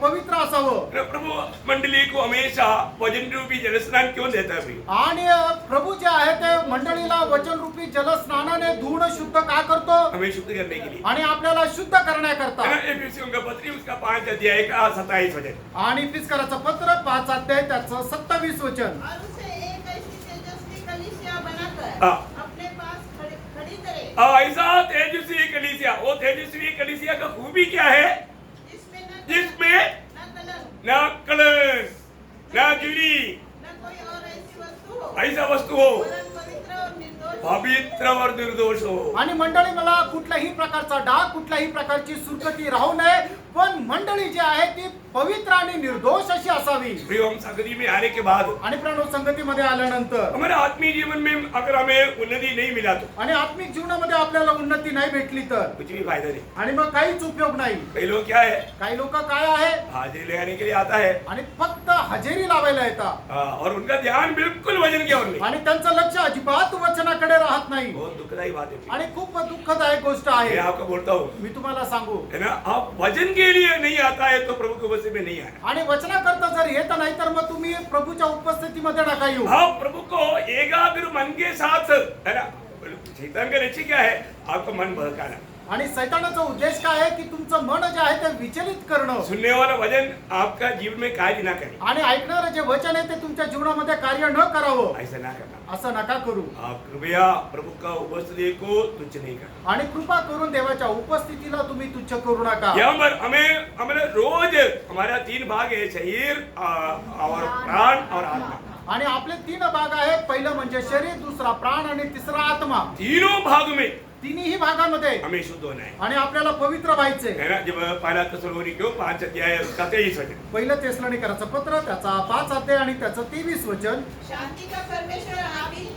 S2: पवित्र असावं.
S1: प्रभु मंडली को हमेशा वचन रूपी जलस्नान क्यों देता है प्रिय?
S2: आणि प्रभु जे आहे ते मंडळीला वचन रूपी जलस्नानाने धुवून शुद्ध का करतो?
S1: हमें शुद्ध करने के लिए,
S2: आणि आपल्याला शुद्ध करण्याकरता.
S1: है ना। एफएसियों का पत्री उसका 5 अध्याय का 27 वचन।
S2: आणि फिस्कराचं पत्र 5 अध्याय त्याचं 27 वचन.
S3: और उसे एक ऐसी तेजस्वी कलीसिया बनाकर
S1: हाँ।
S3: अपने पास खड़ी करे,
S1: ऐसा तेजस्वी कलीसिया, वो तेजस्वी कलीसिया का खूबी क्या है?
S3: जिसमें
S1: जिसमें
S3: न कलंक,
S1: ना कलंक, ना जुड़ी,
S3: न कोई और ऐसी वस्तु हो,
S1: ऐसा वस्तु हो,
S3: वरन पवित्र और निर्दोष हो।
S1: पवित्र और निर्दोष हो।
S2: आणि मंडळी मला कुठल्याही प्रकारचा डाग, कुठल्याही प्रकारची सुरकती राहू नये, पण मंडळी जी आहे ती पवित्र आणि निर्दोष अशी असावी.
S1: प्रिय, हम संगति में आने के बाद
S2: आणि प्रणव संगतीमध्ये आल्यानंतर
S1: हमारे आत्मीय जीवन में अगर हमें उन्नति नहीं मिला तो
S2: आणि आत्मिक जीवनामध्ये आपल्याला उन्नती नाही भेटली तर
S1: कुछ भी फायदा नहीं।
S2: आणि मग काहीच उपयोग नाही.
S1: कई लोग क्या है,
S2: काही लोक काय आहे
S1: हाजिरी लगाने के लिए आता है,
S2: आणि फक्त हजेरी लावायला येतात
S1: और उनका ध्यान बिल्कुल वजन की ओर नहीं।
S2: आणि त्यांचं लक्ष अजिबात वचनाकडे राहत नाही.
S1: बहुत दुखदायी बात है।
S2: आणि खूप दुःखदायक गोष्ट
S1: मैं
S2: आहे.
S1: आपको बोलता हूँ,
S2: मी तुम्हाला सांगू,
S1: है ना, आप वजन के लिए नहीं आता है तो प्रभु के उपस्थिति में नहीं आए।
S2: आणि वचनाकरता जर येत नाही तर मग तुम्ही प्रभूच्या उपस्थितीमध्ये नका येऊ.
S1: आप प्रभु को एकाग्र मन के साथ, है ना। शैतान का लक्ष्य क्या है? आपका मन बहकाना,
S2: आणि सैतानाचा उद्देश काय आहे की तुमचं मन जे आहे ते विचलित करणं.
S1: सुनने वाला वचन आपका जीवन में कार्य ना करे,
S2: आणि ऐकणारं जे वचन आहे ते तुमच्या जीवनामध्ये कार्य न करावं,
S1: ऐसा ना करना।
S2: असं नका करू.
S1: आप कृपया प्रभु का उपस्थिति को तुच्छ नहीं करना।
S2: आणि कृपा करून देवाच्या उपस्थितीला तुम्ही तुच्छ करू नका.
S1: यहाँ पर हमें रोज हमारा 3 भाग है, शरीर और प्राण और आत्मा।
S2: आणि आपले 3 भाग आहेत. पहिलं म्हणजे शरीर, दुसरा प्राण आणि तिसरा आत्मा.
S1: तीनों भाग में
S2: तिन्ही भागामध्ये
S1: हमें शुद्ध होना है,
S2: आणि आपल्याला पवित्र व्हायचे.
S1: है ना। जब पहला थिस्सलुनीकियों 5 अध्याय उसका 23 वचन।
S2: पहिलं तेसलोनिकराचं पत्र त्याचा 5 अध्याय आणि त्याचं 23 वचन.
S3: शांति का परमेश्वर आप ही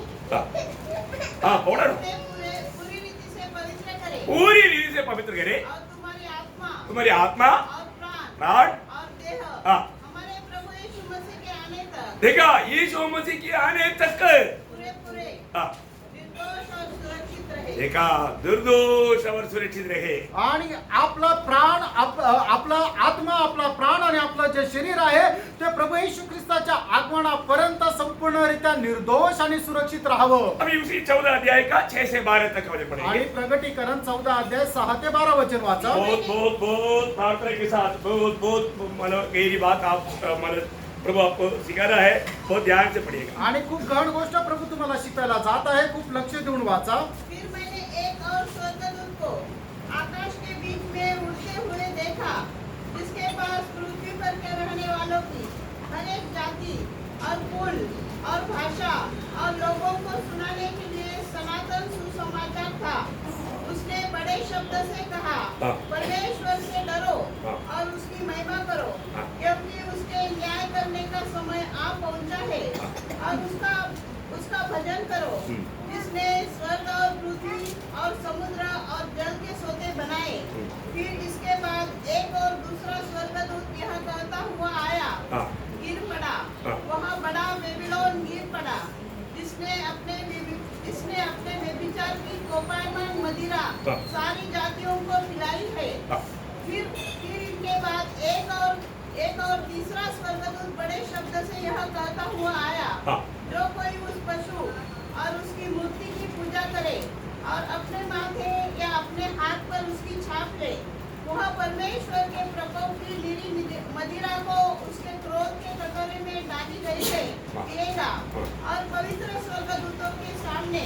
S1: हाँ, पढ़ो ना।
S3: पूरी रीति से पवित्र करे,
S1: पूरी रीति से पवित्र करे
S3: और
S1: तुम्हारी आत्मा
S3: और प्राण
S1: प्राण।
S3: और देह
S1: हाँ।
S3: हमारे प्रभु यीशु मसीह के आने तक
S1: देखा, यीशु मसीह के आने तक,
S3: पूरे पूरे
S1: हाँ,
S3: निर्दोष और सुरक्षित रहे।
S1: देखा, निर्दोष और सुरक्षित रहे।
S2: आणि आपला प्राण आपला आत्मा, आपला प्राण आणि आपलं जे शरीर आहे ते प्रभू येशू ख्रिस्ताच्या आगमनापर्यंत संपूर्णरित्या निर्दोष आणि सुरक्षित राहावं.
S1: अभी उसी 14 अध्याय का 6 से 12 तक हमें
S2: आणि
S1: पढ़ेंगे।
S2: प्रगटीकरण 14 अध्याय 6 ते 12 वचन वाचा.
S1: बहुत प्रार्थना के साथ बहुत मतलब गहरी बात आप मतलब प्रभु आपको सिखा रहा है, बहुत ध्यान से पढ़िएगा।
S2: आणि खूप गहन गोष्ट प्रभू तुम्हाला शिकवायला जात आहे. खूप लक्ष देऊन वाचा.
S3: फिर मैंने एक और स्वर्गदूत को आकाश के बीच में उड़ते हुए देखा, जिसके पास पृथ्वी पर के रहने वालों की हर एक जाति और कुल और भाषा और लोगों को सुनाने के लिए सनातन सुसमाचार था। उसने बड़े शब्द से कहा,
S1: हाँ।
S3: परमेश्वर से डरो
S1: हाँ।
S3: और उसकी महिमा करो,
S1: हाँ।
S3: क्योंकि उसके न्याय करने का समय आ पहुंचा है, और उसका भजन करो, जिसने स्वर्ग और पृथ्वी और समुद्र और जल के सोते बनाए। फिर इसके बाद एक और दूसरा स्वर्गदूत यह कहता हुआ आया,
S1: हाँ।
S3: गिर पड़ा,
S1: हाँ।
S3: वहाँ बड़ा बेबीलोन गिर पड़ा, जिसने अपने व्यभिचार की कोपायमान मदिरा
S1: हाँ।
S3: सारी जातियों को पिलाई है।
S1: हाँ।
S3: फिर इनके बाद एक और तीसरा स्वर्गदूत बड़े शब्द से यह कहता हुआ आया,
S1: हाँ।
S3: जो कोई उस पशु और उसकी मूर्ति की पूजा करे और अपने माथे या अपने हाथ पर उसकी छाप ले, वह परमेश्वर के प्रकोप की निरी मदिरा को उसके क्रोध के कटोरे में डाली गई है पिएगा, और पवित्र स्वर्गदूतों के सामने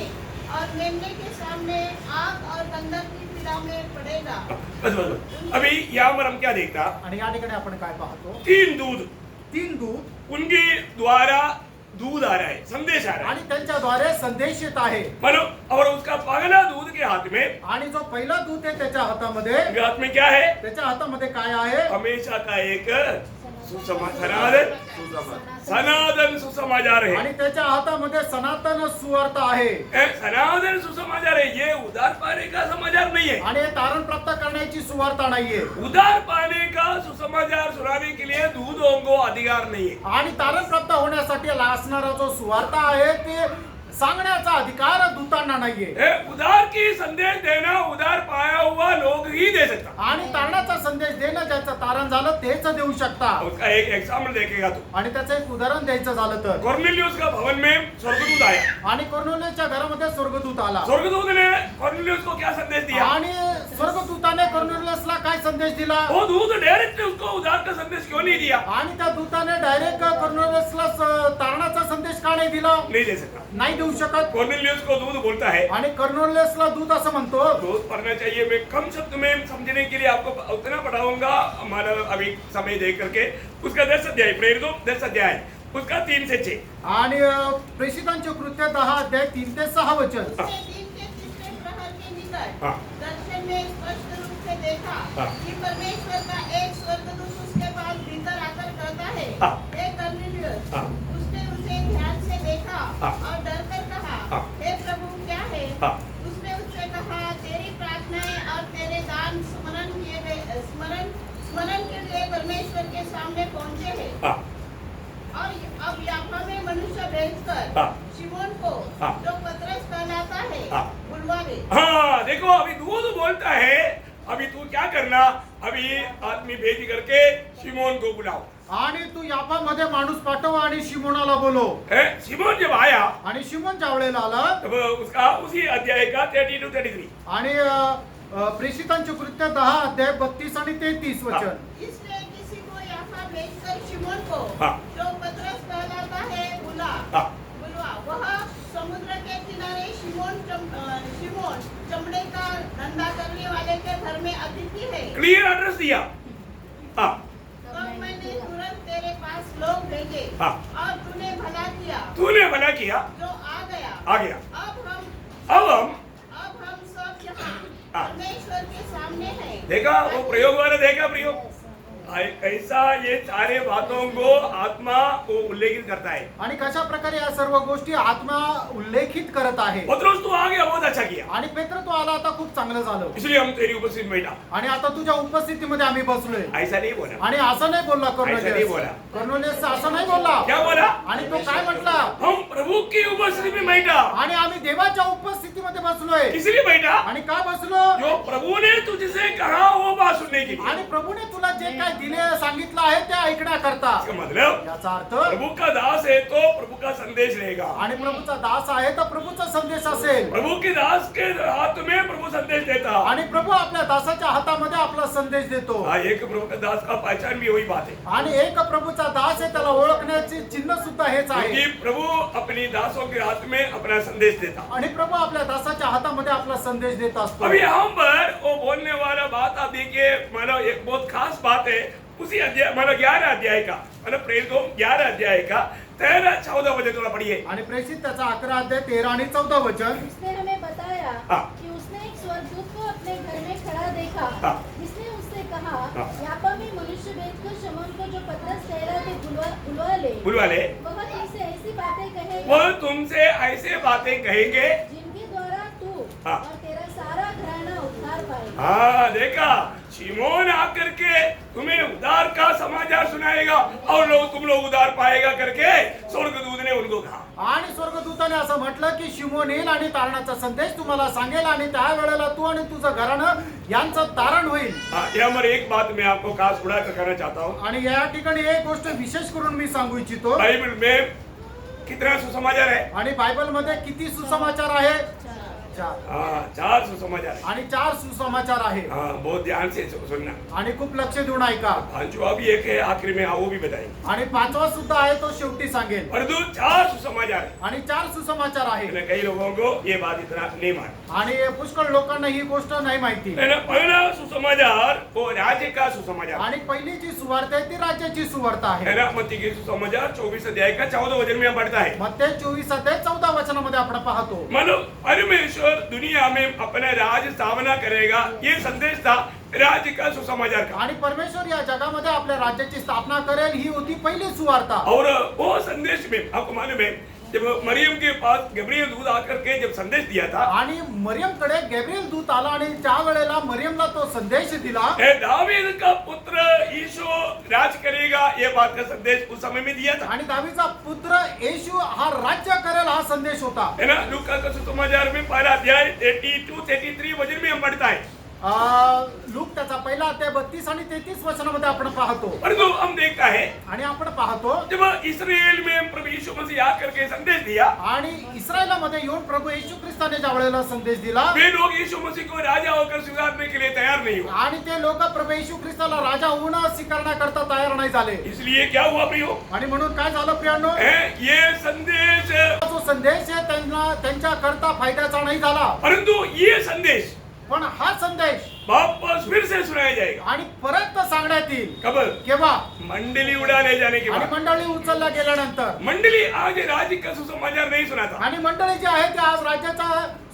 S3: और मेमने के सामने आग और गंधक की पीड़ा में पड़ेगा।
S1: बस बस बस अभी यहाँ पर हम क्या देखता
S2: आणि या ठिकाणी आपण काय पाहतो
S1: 3 दूध
S2: 3 दूत
S1: उनके द्वारा दूध आ रहा है संदेश आ रहा है
S2: आणि त्यांच्याद्वारे संदेश येत आहे
S1: मानो और उसका पगला दूध के हाथ में
S2: आणि जो पहिला दूत आहे त्याच्या हातामध्ये
S1: उनके हाथ में क्या है
S2: त्याच्या हातामध्ये काय आहे
S1: हमेशा का एक सनातन सनातन सुसमाचार है
S2: आणि त्याच्या हातामध्ये सनातन सुवार्ता आहे
S1: ए, सनातन सुसमाचार है ये उधार पाने का समाचार नहीं है
S2: आणि हे तारण प्राप्त करण्याची सुवार्ता नाहीये
S1: उधार पाने का सुसमाचार सुनाने के लिए दूधों को अधिकार नहीं है
S2: आणि तारण प्राप्त होण्यासाठी असणारा जो सुवार्ता आहे ते सांगण्याचा अधिकार दूतांना नाहीये
S1: ए, उधार की संदेश देना उधार पाया हुआ लोग ही दे सकता
S2: आणि तारणाचा संदेश देणं ज्याचं तारण झालं तेच देऊ शकता
S1: उसका एक एग्जाम्पल देखेगा तू
S2: आणि त्याचं एक उदाहरण द्यायचं झालं तर
S1: कॉर्नेलियस का भवन में स्वर्गदूत आया
S2: आणि कॉर्नेलियसच्या घरामध्ये स्वर्गदूत आला
S1: स्वर्गदूत ने कॉर्नेलियस को क्या संदेश दिया
S2: आणि स्वर्गदूताने कॉर्नेलियसला काय संदेश दिला
S1: वो दूत डायरेक्ट उसको उधार का संदेश क्यों नहीं दिया
S2: आणि त्या दूताने डायरेक्ट कॉर्नेलियसला तारणाचा संदेश का नाही दिला
S1: नहीं दे सकता
S2: नाही देऊ शकत
S1: कॉर्नेलियस को दूत बोलता है
S2: आणि कॉर्नेलियसला दूत असं म्हणतो
S1: दूत पढ़ना चाहिए मैं कम शब्द में समझने के लिए आपको उतना पढ़ाऊंगा हमारा अभी समय दे करके उसका 10 अध्याय प्रेरितों 10 अध्याय उसका 3 से 6
S2: आणि प्रेषितांचे कृत्य 10 अध्याय 3 ते 6 वचन
S3: उसने दिन के तीसरे प्रहर के निकट
S1: हाँ।
S3: दर्शन में स्पष्ट रूप से देखा
S1: हाँ।
S3: कि परमेश्वर का एक स्वर्गदूत उसके पास भीतर आकर कहता है,
S1: हाँ।
S3: हे कर्नेलियस।
S1: हाँ।
S3: उसने उसे ध्यान से देखा
S1: हाँ।
S3: और डरकर कहा,
S1: हाँ।
S3: हे प्रभु क्या है?
S1: हाँ।
S3: उसने उससे कहा, तेरी प्रार्थनाएं और तेरे दान स्मरण के लिए परमेश्वर के सामने पहुंचे हैं।
S1: हाँ।
S3: और अब याफा में मनुष्य भेजकर
S1: हाँ।
S3: शिमोन को
S1: हाँ।
S3: जो पतरस कहलाता है
S1: हाँ।
S3: बुलवावे।
S1: हाँ देखो अभी दूत बोलता है अभी तू क्या करना अभी आदमी भेज करके शिमोन को बुलाओ
S2: आणि तू याफामध्ये माणूस पाठव आणि शिमोनाला बोलव
S1: शिमोन जब आया
S2: आणि शिमोन ज्या वेळेला आला
S1: तब उसका उसी अध्याय का 30 to 33
S2: आणि प्रेषितांचे कृत्य 10 अध्याय 32 आणि 33 वचन
S3: इसलिए किसी को याफा भेजकर शिमोन को
S1: हाँ।
S3: जो पतरस कहलाता है
S1: हाँ।
S3: बुलवा। वह समुद्र के किनारे शिमोन चमड़े का धंधा करने वाले के घर में अतिथि है।
S1: क्लियर एड्रेस दिया हाँ
S3: तब मैंने तुरंत तेरे पास लोग भेजे
S1: हाँ।
S3: और तूने भला किया
S1: तूने भला किया
S3: जो आ गया।
S1: आ गया
S3: अब हम
S1: अब हम
S3: सब यहाँ
S1: हाँ।
S3: परमेश्वर के सामने हैं।
S1: देखा वो प्रयोग वाला देखा प्रयोग ऐसा ये सारे बातों को आत्मा वो उल्लेखित करता है
S2: आणि कशा प्रकारे या सर्व गोष्टी आत्मा उल्लेखित करत आहे
S1: पत्रोस तू आ गया बहुत अच्छा किया
S2: आणि पेत्र तू आला आता खूप चांगलं झालं
S1: इसलिए हम तेरी उपस्थित में बैठा
S2: आणि आता तुझ्या उपस्थितीमध्ये आम्ही बसलोय
S1: ऐसा नहीं बोला
S2: आणि असं नाही बोलला
S1: ऐसा नहीं बोला.
S2: कॉर्नेलियस असं नाही बोलला
S1: क्या बोला
S2: आणि तो काय म्हटला
S1: हम प्रभु की उपस्थिति में बैठा
S2: आणि आम्ही देवाच्या उपस्थितीमध्ये बसलोय
S1: इसलिए बैठा
S2: आणि का बसलो
S1: जो प्रभु ने तुझसे कहा वो बात सुनने के लिए
S2: आणि प्रभूने तुला जे काय दिले सांगितलं आहे ते ऐकण्याकरता
S1: इसका मतलब
S2: याचा अर्थ
S1: प्रभु का दास है तो प्रभु का संदेश रहेगा
S2: आणि प्रभूचा दास आहे तर प्रभूचा संदेश असेल
S1: प्रभु के दास के हाथ में प्रभु संदेश देता
S2: आणि प्रभू आपल्या दासाच्या हातामध्ये आपला संदेश देतो
S1: हाँ एक प्रभु का दास का पहचान भी वही बात है
S2: आणि एक प्रभूचा दास आहे त्याला ओळखण्याचे चिन्ह सुद्धा हेच आहे
S1: क्योंकि प्रभु अपनी दासों के हाथ में अपना संदेश देता
S2: आणि प्रभू आपल्या दासाच्या हातामध्ये आपला संदेश देत असतो
S1: अभी यहाँ पर वो बोलने वाला बात आप देखिए मानो एक बहुत खास बात है उसी अध्याय मानो 11 अध्याय का मतलब प्रेरितों 11 अध्याय का 13-14 वचन थोड़ा पढ़िए
S2: आणि प्रेषित त्याचा 11 अध्याय 13 आणि 14 वचन
S5: उसने हमें बताया
S1: हाँ।
S5: कि उसने एक स्वर्गदूत को अपने घर में खड़ा देखा
S1: हाँ।
S5: जिसने उससे कहा
S1: हाँ।
S5: यापा में मनुष्य भेजकर शमौन को जो पतरस कहलाते बुलवा ले
S1: बुलवा ले
S5: वह तुमसे ऐसी बातें कहेगा
S1: वो तुमसे ऐसे बातें कहेंगे
S5: जिनके द्वारा तू
S1: हाँ।
S5: और तेरा सारा घराना उद्धार पाएगा।
S1: हाँ देखा शिमोन आकर के तुम्हें उद्धार का समाचार सुनाएगा और तुम लोग उद्धार पाएगा करके स्वर्गदूत ने उनको कहा
S2: आणि स्वर्गदूताने असं म्हटलं की शिमोन येईल आणि तारणाचा संदेश तुम्हाला सांगेल आणि त्या वेळेला तू आणि तुझं घराणं यांचं तारण होईल
S1: हाँ, यहाँ पर एक बात मैं आपको खास उड़ा कर कहना चाहता हूँ
S2: आणि या ठिकाणी एक गोष्ट विशेष करून मी सांगू इच्छितो
S1: बाइबल में कितना सुसमाचार है
S2: आणि बायबल मध्ये किती सुसमाचार आहे
S1: हाँ 4 सुसमाचार है।
S2: आणि 4 सुसमाचार आहे
S1: हाँ बहुत ध्यान से सुनना।
S2: आणि खूप लक्ष देऊन ऐका.
S1: पांचवा भी एक है आखिरी में, वो भी बताएंगे।
S2: आणि 5वा सुद्धा आहे, तो शेवटी सांगेल.
S1: परंतु 4 सुसमाचार है।
S2: आणि 4 सुसमाचार आहे.
S1: मैंने कई लोगों को ये बात इतना नहीं मानी।
S2: आणि पुष्कळ लोकांना ही गोष्ट नाही माहिती.
S1: मैंने पहला सुसमाचार वो राज्य का सुसमाचार
S2: आणि पहिली जी सुवार्ता आहे ती राज्याची सुवार्ता
S1: है
S2: आहे.
S1: ना। मत्ती की सुसमाचार 24 अध्याय का 14 वचन में हम पढ़ता है।
S2: मत्ते 24 अध्याय 14 वचनामध्ये आपण पाहतो.
S1: मानो परमेश्वर दुनिया में अपना राज स्थापना करेगा, ये संदेश था राज्य का सुसमाचार का।
S2: आणि परमेश्वर या जगामध्ये आपल्या राज्याची स्थापना करेल, ही होती पहिली सुवार्ता.
S1: और वो संदेश में आपको मालूम है, जब मरियम के पास गब्रिएल दूत आकर के जब संदेश दिया था,
S2: आणि मरियमकडे गॅब्रिएल दूत आला आणि ज्या वेळेला मरियमला तो संदेश दिला,
S1: ए दावीद का पुत्र यीशु राज करेगा, ये बात का संदेश उस समय में दिया था,
S2: आणि दावीचा पुत्र येशू हा राज्य करेल हा संदेश होता.
S1: है ना। लूका का सुसमाचार में पहला अध्याय 32-33 वचन में हम पढ़ता है।
S2: लूक त्याचा पहिला अध्याय 32 आणि 33 वचनामध्ये आपण पाहतो.
S1: परंतु हम देखता है
S2: आणि आपण पाहतो
S1: जब इस्राएल में प्रभु यीशु मसीह आकर के संदेश दिया,
S2: आणि इस्रायलामध्ये येऊन प्रभू येशू ख्रिस्ताने ज्या वेळेला संदेश दिला,
S1: वे लोग यीशु मसीह को राजा होकर स्वीकारने के लिए तैयार नहीं हुए।
S2: आणि ते लोक प्रभू येशू ख्रिस्ताला राजा होऊन स्वीकारण्याकरता तयार नाही झाले.
S1: इसलिए क्या हुआ प्रियो,
S2: आणि म्हणून काय झालं प्रियांनो,
S1: ये संदेश,
S2: जो संदेश आहे त्यांच्या करता फायद्याचा नाही झाला.
S1: परंतु ये संदेश
S2: पण हा संदेश
S1: वापस फिर से सुनाया जाएगा।
S2: आणि परत सांगण्यात येईल.
S1: कब?
S2: केव्हा?
S1: मंडली उड़ाने जाने के
S2: आणि
S1: बाद।
S2: मंडळी उचलल्या गेल्यानंतर.
S1: मंडली आज राज्य का सुसमाचार नहीं सुनाता,
S2: आणि मंडळी जी आहे ती आज राज्याचा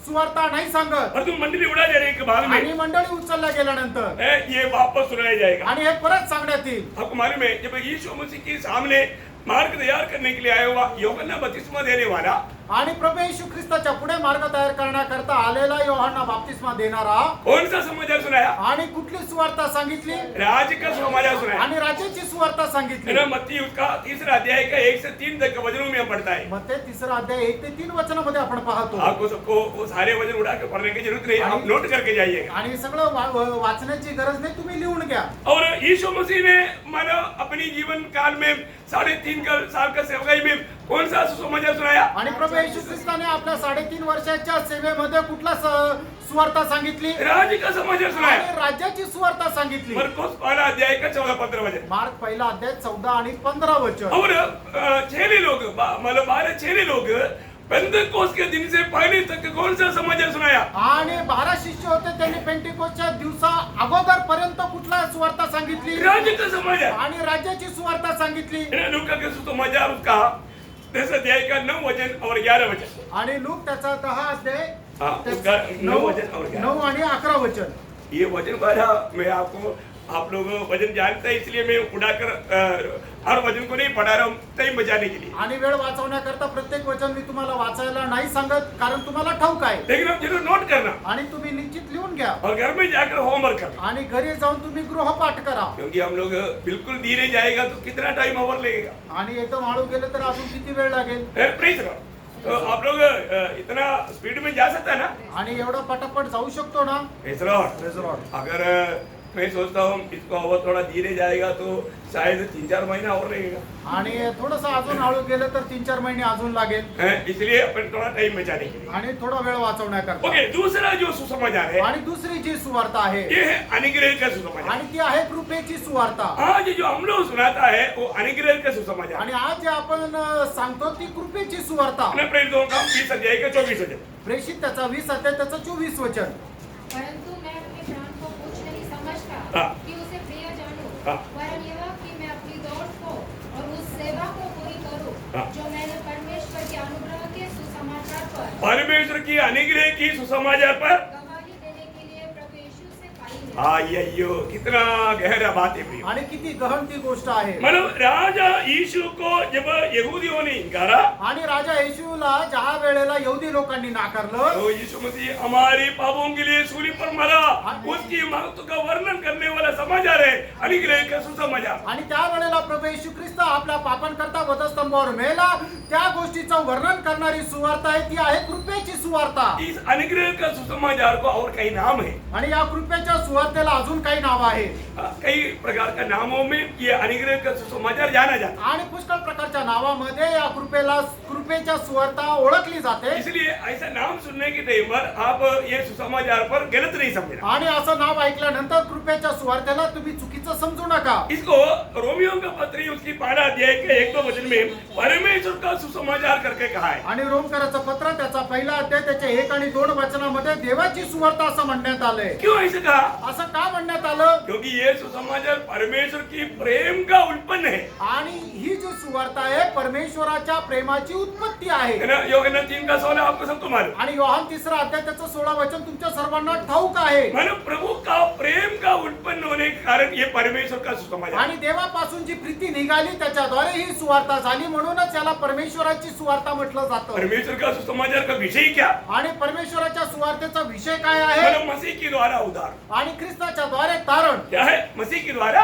S2: सुवार्ता नाही सांगत.
S1: परंतु मंडली उड़ा जाने के बाद
S2: आणि
S1: में
S2: मंडळी उचलल्या गेल्यानंतर
S1: ये वापस सुनाया जाएगा।
S2: आणि हे परत सांगण्यात येईल.
S1: आपको मालूम है, जब यीशु मसीह के सामने मार्ग तैयार करने के लिए आया हुआ यूहन्ना बपतिस्मा देने वाला,
S2: आणि प्रभू येशू ख्रिस्ताच्या पुढे मार्ग तयार करण्याकरता आलेला योहाना बाप्तिस्मा देणारा
S1: कौन सा समाचार सुनाया?
S2: आणि कुठली सुवार्ता सांगितली?
S1: राज्य का समाचार सुनाया।
S2: आणि राज्याची सुवार्ता सांगितली.
S1: है ना। मत्ती उसका 3 अध्याय का 1 से 3 तक के वचनों में हम पढ़ता है।
S2: मग ते 3 अध्याय 1 ते 3 वचनामध्ये आपण पाहतो.
S1: आपको सबको वो सारे वचन उड़ा के पढ़ने की जरूरत नहीं, आप नोट करके जाइएगा।
S2: आणि सगळं वाचण्याची गरज नाही, तुम्ही लिहून घ्या.
S1: और यीशु मसीह ने मानो अपनी जीवन काल में 3.5 साल का सेवकाई में कौन सा सुसमाचार सुनाया?
S2: आणि प्रभू येशू ख्रिस्ताने आपल्या 3.5 वर्षाच्या सेवेमध्ये कुठला सुवार्ता सांगितली?
S1: राज्य का समाचार सुनाया।
S2: आणि राज्याची सुवार्ता सांगितली.
S1: मरकुस पहला अध्याय का 14-15 वचन।
S2: मार्क पहिला अध्याय 14 आणि 15 वचन.
S1: और चेले लोग मतलब 12 चेले लोग पेंतेकोस्त के दिन से पहले तक कौन सा समाचार सुनाया?
S2: आणि 12 शिष्य होते, त्यांनी पेंटिकोस्टच्या दिवसा अगोदर पर्यंत कुठला सुवार्ता सांगितली?
S1: राज्य का समाचार।
S2: आणि राज्याची सुवार्ता सांगितली.
S1: लूका के सुसमाचार उसका 10 अध्याय का 9 वचन और 11 वचन।
S2: आणि लूक त्याचा 10 अध्याय
S1: हाँ, उसका 9 वचन और 11।
S2: 9 आणि 11 वचन.
S1: ये वचन पढ़ा, मैं आपको आप लोग वचन जानते हैं इसलिए मैं उड़ाकर हर वचन को नहीं पढ़ा रहा हूँ, टाइम बचाने के लिए।
S2: आणि वेळ वाचवण्याकरता प्रत्येक वचन मी तुम्हाला वाचायला नाही सांगत, कारण तुम्हाला ठाऊक आहे.
S1: लेकिन आप जरूर नोट करना
S2: आणि तुम्ही निश्चित लिहून घ्या.
S1: और घर में जाकर होमवर्क करना,
S2: आणि घरी जाऊन तुम्ही गृहपाठ करा.
S1: क्योंकि हम लोग बिल्कुल धीरे जाएगा तो कितना टाइम ओवर लगेगा।
S2: आणि एकदम हळू गेले तर अजून किती वेळ लागेल?
S1: प्लीज तो आप लोग इतना स्पीड में जा सकता है ना?
S2: आणि एवढा पटापट जाऊ शकतो ना?
S1: Praise the Lord। अगर मैं सोचता हूँ इसको और थोड़ा धीरे जाएगा तो शायद 3-4 महीना और लगेगा।
S2: आणि थोडंसं अजून हळू गेलं तर 3-4 महिने अजून लागेल.
S1: इसलिए अपन थोड़ा टाइम बचाने के लिए।
S2: आणि थोडा वेळ वाचवण्याकरता.
S1: ओके, दूसरा जो सुसमाचार है,
S2: आणि दुसरी जी सुवार्ता आहे
S1: ये है अनुग्रह का सुसमाचार।
S2: आणि ती आहे कृपेची सुवार्ता.
S1: आज जो हम लोग सुनाता है वो अनुग्रह का सुसमाचार।
S2: आणि आज जे आपण सांगतो ती कृपेची सुवार्ता.
S1: अपने प्रेरितों का 20 अध्याय का 24 वचन।
S2: प्रेषित त्याचा 20 अध्याय त्याचा 24 वचन.
S6: परंतु मैं अपने प्राण को कुछ नहीं समझता
S1: हाँ।
S6: कि उसे प्रिय जानूं,
S1: हाँ।
S6: वरन यह कि मैं अपनी दौड़ को और उस सेवा को पूरी करूं
S1: हाँ।
S6: जो मैंने परमेश्वर के अनुग्रह के सुसमाचार पर
S1: परमेश्वर की अनुग्रह की सुसमाचार पर
S6: गवाही देने के लिए प्रभु यीशु से पाई है।
S1: आइयो, कितना गहरा बात है प्रिय।
S2: आणि किती गहन ती गोष्ट आहे.
S1: मतलब राजा यीशु को जब यहूदियों ने इंकारा,
S2: आणि राजा येशूला ज्या वेळेला यहूदी लोकांनी नाकारलं,
S1: तो यीशु मसीह हमारे पापों के लिए सूली पर मरा, उसकी महत्व का वर्णन करने वाला समाचार है अनुग्रह का सुसमाचार।
S2: आणि त्या वेळेला प्रभू येशू ख्रिस्त आपल्या पापांकरता वधस्तंभावर मेला, त्या गोष्टीचं वर्णन करणारी सुवार्ता आहे, ती आहे कृपेची सुवार्ता.
S1: इस अनुग्रह का सुसमाचार को और कई नाम है।
S2: आणि या कृपेच्या सुवार्ता सुवार्तेला अजून काही नाव आहे
S1: कई प्रकार का नामों में ये अनुग्रह का सुसमाचार जाना जाता
S2: आणि पुष्कळ प्रकारच्या नावामध्ये या कृपेच्या सुवार्ता ओळखली जाते
S1: है। इसलिए ऐसा नाम सुनने के टाइम पर आप ये सुसमाचार पर गलत नहीं समझना।
S2: आणि असं नाव ऐकल्यानंतर कृपेच्या सुवार्तेला तुम्ही चुकीचं समजू नका
S1: इसको रोमियो का पत्री उसकी पहला अध्याय के 1-2 वचन में परमेश्वर का सुसमाचार करके कहा है।
S2: आणि रोमकराचं पत्र त्याचा पहिला अध्याय त्याच्या 1 आणि 2 वचनामध्ये देवाची सुवार्ता असं म्हणण्यात आलंय
S1: क्यों ऐसे कहा?
S2: असं का म्हणण्यात आलं
S1: क्योंकि ये सुसमाचार परमेश्वर की प्रेम का उत्पन्न है।
S2: आणि ही जी सुवार्ता आहे परमेश्वराच्या प्रेमाची उत्पत्ती आहे
S1: है ना? यूहन्ना 3:16 आपको सबको मालूम।
S2: आणि योहान 3 अध्याय त्याचं 16 वचन तुमच्या सर्वांना ठाऊक आहे
S1: मानो प्रभु का प्रेम का उत्पन्न होने के कारण ये परमेश्वर का सुसमाचार।
S2: आणि देवापासून जी प्रीती निघाली त्याच्याद्वारे ही सुवार्ता झाली म्हणूनच याला परमेश्वराची सुवार्ता म्हटलं जातं
S1: परमेश्वर का सुसमाचार का विषय क्या?
S2: आणि परमेश्वराच्या सुवार्तेचा विषय काय आहे
S1: मानो मसीह के द्वारा उद्धार।
S2: आणि ख्रिस्ताच्या द्वारे तारण
S1: क्या है? मसीह के द्वारा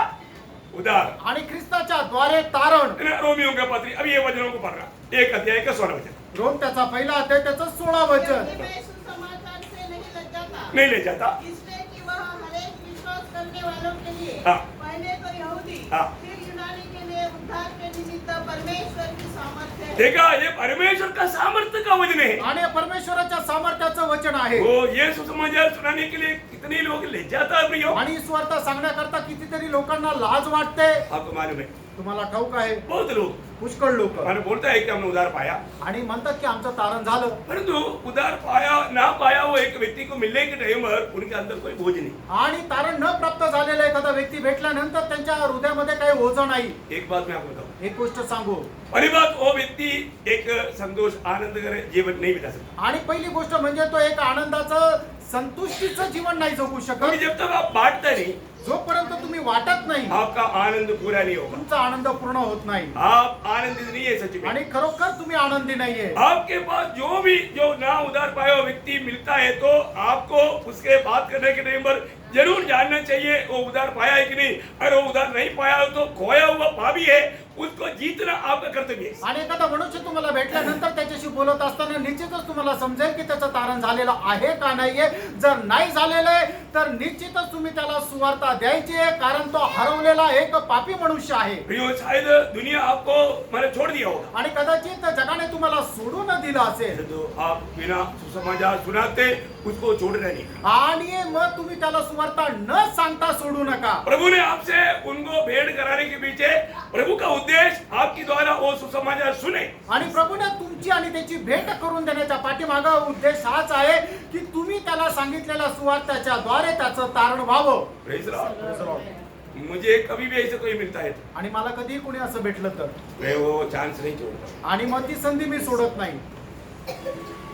S1: उद्धार।
S2: आणि ख्रिस्ताच्या द्वारे तारण
S1: है ना? रोमियो का पत्री, अब ये वचनों को पढ़ना, 1 अध्याय का 16 वचन।
S2: रोम त्याचा पहिला अध्याय त्याचं 16 वचन
S3: क्योंकि मैं सुसमाचार से नहीं लग जाता,
S1: नहीं ले जाता।
S3: इसलिए कि वह हरेक विश्वास करने वालों के लिए
S1: हाँ।
S3: पहले तो यहूदी
S1: हाँ।
S3: फिर यूनानी के लिए उद्धार के निमित्त परमेश्वर की सामर्थ्य है।
S1: देखा, ये परमेश्वर का सामर्थ्य का वचन है।
S2: आणि परमेश्वराच्या सामर्थ्याचं वचन आहे
S1: वो ये सुसमाचार सुनाने के लिए कितने लोग ले जाता है प्रियो?
S2: आणि ही सुवार्ता सांगण्याकरता कितीतरी लोकांना लाज वाटते
S1: आपको मालूम है,
S2: तुम्हाला ठाऊक आहे
S1: बहुत लोग
S2: पुष्कळ लोक
S1: मैंने बोलता है कि हमने उधार पाया,
S2: आणि म्हणतात की आमचं तारण झालं
S1: परंतु उधार पाया ना पाया वो एक व्यक्ति को मिलने के टाइम पर उनके अंदर कोई बोझ नहीं।
S2: आणि तारण न प्राप्त झालेला एखादा व्यक्ती भेटल्यानंतर त्यांच्या हृदयामध्ये काही ओझं नाही
S1: एक बात मैं आपको बताऊं,
S2: एक गोष्ट सांगू
S1: पहली बात, वो व्यक्ति एक संतोष आनंद करे जीवन नहीं बिता सकता,
S2: आणि पहिली गोष्ट म्हणजे तो एक आनंदाचं संतुष्टीचं जीवन नाही जगू
S1: क्योंकि
S2: शकत
S1: जब तक आप बांटता नहीं
S2: जोपर्यंत तुम्ही वाटत नाही
S1: आपका आनंद पूरा नहीं होगा।
S2: तुमचा आनंद पूर्ण होत नाही
S1: आप आनंदित नहीं है सच में।
S2: आणि खरोखर तुम्ही आनंदी नाहीये
S1: आपके पास जो ना उधार पाया हुआ व्यक्ति मिलता है तो आपको उसके बात करने के टाइम पर जरूर जानना चाहिए वो उधार पाया है कि नहीं। अगर वो उधार नहीं पाया हो तो खोया हुआ पापी है, उसको जीतना आपका कर्तव्य है।
S2: आणि एखादा मनुष्य तुम्हाला भेटल्यानंतर त्याच्याशी बोलत असताना निश्चितच तुम्हाला समजेल की त्याचं तारण झालेलं आहे का नाहीये। जर नाही झालेलं आहे तर निश्चितच तुम्ही त्याला सुवार्ता द्यायची आहे, कारण तो हरवलेला एक पापी मनुष्य आहे
S1: प्रियो, शायद दुनिया आपको मैंने छोड़ दिया होगा,
S2: आणि कदाचित जगाने तुम्हाला सोडून दिलं असेल
S1: तो आप बिना सुसमाचार सुनाते उसको छोड़ना नहीं।
S2: आणि मग तुम्ही त्याला सुवार्ता न सांगता सोडू नका।
S1: प्रभु ने आपसे उनको भेंट कराने के पीछे प्रभु का उद्देश्य आपके द्वारा वो सुसमाचार सुने।
S2: आणि प्रभूने तुमची आणि त्याची भेट करून देण्याच्या पाठीमागा उद्देश हाच आहे की तुम्ही त्याला सांगितलेल्या सुवार्त्याच्या द्वारे त्याचं तारण व्हावं।
S1: Praise the Lord। मुझे कभी भी ऐसे कोई मिलता है तो
S2: आणि मला कधी कोणी असं भेटलं तर
S1: मैं वो चांस नहीं छोड़ता।
S2: आणि मग ती संधी मी सोडत नाही।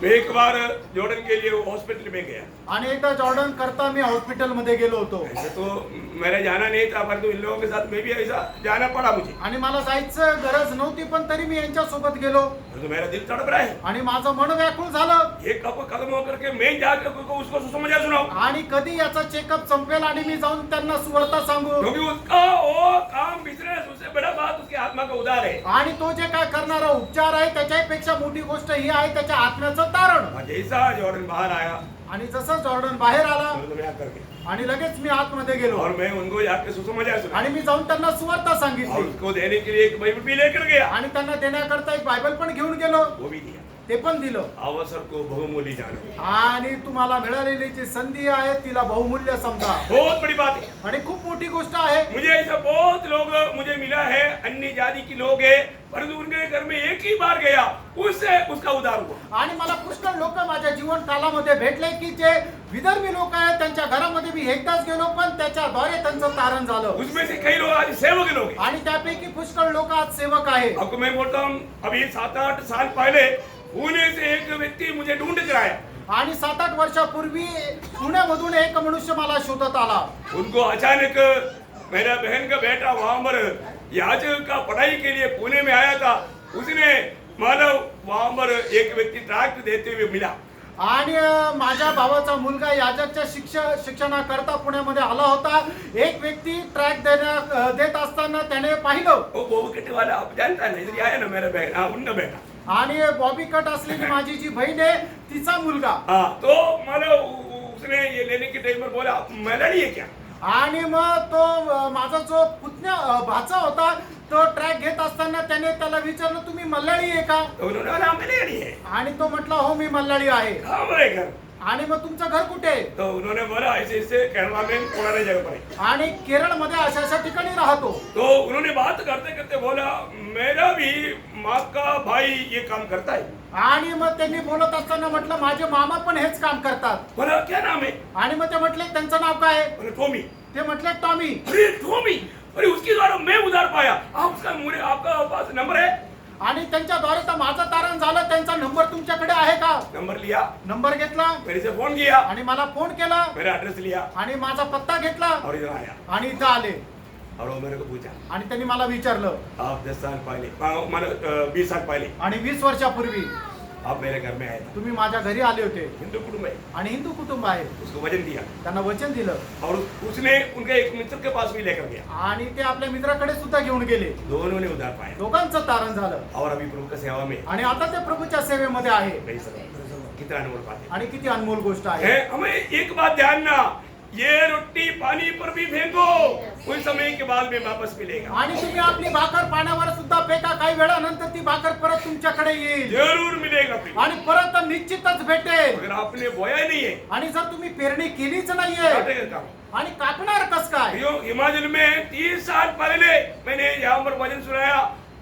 S1: मैं एक बार जॉर्डन के लिए हॉस्पिटल में गया,
S2: आणि एकदा जॉर्डन करता मी हॉस्पिटल मध्ये गेलो होतो
S1: ऐसे तो मेरा जाना नहीं था, परंतु इन लोगों के साथ मैं भी ऐसा जाना पड़ा मुझे,
S2: आणि मला जायचं गरज नव्हती पण तरी मी यांच्या सोबत गेलो
S1: तो मेरा दिल तड़प रहा है।
S2: आणि माझं मन व्याकुळ झालं
S1: ये कब खत्म होकर के मैं जाकर उसको सुसमाचार सुनाऊं,
S2: आणि कधी याचा चेकअप संपेल आणि मी जाऊन त्यांना सुवार्ता सांगू।
S1: क्योंकि उसका वो काम बिजनेस, उससे बड़ा बात उसके आत्मा का उद्धार है।
S2: आणि तो जे काय करणारा उपचार आहे त्याच्यापेक्षा मोठी गोष्ट ही आहे त्याच्या आत्म्याचं तारण।
S1: और जैसा जॉर्डन बाहर आया
S2: आणि जसं जॉर्डन बाहेर आला
S1: तो मैं आकर के
S2: आणि लगेच मी आतमध्ये गेलो
S1: और मैं उनको जाकर सुसमाचार सुना
S2: आणि मी जाऊन त्यांना सुवार्ता
S1: और
S2: सांगितली
S1: उसको देने के लिए एक बाइबल भी लेकर गया,
S2: आणि त्यांना देण्याकरता एक बायबल पण घेऊन गेलो,
S1: वो भी दिया।
S2: ते पण दिलं।
S1: अवसर को बहुमूल्य जानो,
S2: आणि तुम्हाला मिळालेली जी संधी आहे तिला बहुमूल्य समजा
S1: बहुत बड़ी बात है।
S2: आणि खूप मोठी गोष्ट आहे।
S1: मुझे ऐसा बहुत लोग मुझे मिला है, अन्य जाति के लोग है, परंतु उनके घर में एक ही बार गया, उससे उसका उद्धार हुआ।
S2: आणि मला पुष्कळ लोक माझ्या जीवन कालामध्ये भेटले की जे विदर्भी लोक आहेत त्यांच्या घरामध्ये मी एकदाच गेलो पण त्याच्याद्वारे त्यांचं तारण झालं।
S1: उसमें से कई लोग आज सेवक लोग हैं।
S2: आणि त्यापैकी पुष्कळ लोक आज सेवक आहे।
S1: आपको मैं बोलता हूँ, अभी 7-8 साल पहले पुणे से एक व्यक्ति मुझे ढूंढ कर आया,
S2: आणि 7-8 वर्षापूर्वी पुण्यामधून एक मनुष्य मला शोधत आला।
S1: उनको अचानक मेरा बहन का बेटा वहां पर याजक का पढ़ाई के लिए पुणे में आया था, उसने मानव वहां पर एक व्यक्ति ट्रैक्ट देते हुए मिला।
S2: आणि माझ्या भावाचा मुलगा याजकच्या शिक्षणाकरता पुण्यामध्ये आला होता। एक व्यक्ती ट्रॅक देत असताना त्याने पाहिलं,
S1: वो बोबकटे वाला आप जानता है, इधर आया ना मेरा बहन, हाँ उनका बेटा,
S2: आणि बॉबी कट असलेली माझी जी बहीण आहे तिचा मुलगा,
S1: हाँ तो मानो उसने ये लेने के टाइम पर बोला मेलडी है क्या?
S2: आणि मग तो माझा जो पुतण्या भाचा होता तो ट्रॅक घेत असताना त्याने त्याला विचारलं तुम्ही मल्हारी आहे का?
S1: तो उन्होंने बोला मेलडी है.
S2: आणि तो म्हटला हो मी मल्हारी आहे.
S1: हाँ मेरे घर.
S2: आणि मग तुमचं घर कुठे आहे?
S1: तो उन्होंने बोला ऐसे ऐसे केरला में पुराने जगह पर है.
S2: आणि केरळमध्ये अशा अशा ठिकाणी राहतो.
S1: तो उन्होंने बात करते करते बोला मेरा भी माँ का भाई ये काम करता है.
S2: आणि मग त्यांनी बोलत असताना म्हटलं माझे मामा पण हेच काम करतात.
S1: बोला क्या नाम है?
S2: आणि मग ते म्हटले त्यांचं नाव काय आहे?
S1: बोले टॉमी.
S2: ते म्हटले टॉमी.
S1: अरे टॉमी, अरे उसके द्वारा मैं उधार पाया. आप उसका मुझे आपका पास नंबर है?
S2: आणि त्यांच्याद्वारे तर माझं तारण झालं. त्यांचा नंबर तुमच्याकडे आहे का?
S1: नंबर लिया,
S2: नंबर घेतला
S1: मेरे से फोन किया,
S2: आणि मला फोन केला
S1: मेरा एड्रेस लिया
S2: आणि माझा पत्ता घेतला
S1: और इधर आया.
S2: आणि इथं आले.
S1: और वो मेरे को पूछा
S2: आणि त्यांनी मला विचारलं
S1: आप 10 साल पहले मानो 20 साल पहले
S2: आणि 20 वर्षापूर्वी
S1: आप मेरे घर में आए थे.
S2: तुम्ही माझ्या घरी आले होते
S1: हिंदू कुटुंब है.
S2: आणि हिंदू कुटुंब आहे.
S1: उसको वजन दिया
S2: त्यांना वचन दिलं
S1: और उसने उनके एक मित्र के पास भी लेकर गया.
S2: आणि ते आपल्या मित्राकडे सुद्धा घेऊन गेले.
S1: दोनों ने उधार पाया
S2: दोघांचं तारण झालं
S1: और अभी प्रभु की सेवा में
S2: आणि आता ते प्रभूच्या सेवेमध्ये आहे.
S1: नहीं सर कितना अनमोल बात है.
S2: आणि किती अनमोल गोष्ट आहे.
S1: हमें एक बात ध्यान ना, ये रोटी पानी पर भी फेंको कुछ समय के बाद में वापस मिलेगा.
S2: आणि तुम्ही आपली भाकर पाण्यावर सुद्धा फेका, काही वेळानंतर ती भाकर परत तुमच्याकडे येईल
S1: जरूर मिलेगा फिर.
S2: आणि परत निश्चितच भेटेल.
S1: अगर आपने बोया ही नहीं है
S2: आणि जर तुम्ही पेरणी केलीच नाहीये
S1: काटेगा काम.
S2: आणि कापणार कस काय?
S1: हिमाचल में 30 साल पहले मैंने यहाँ पर भजन सुनाया.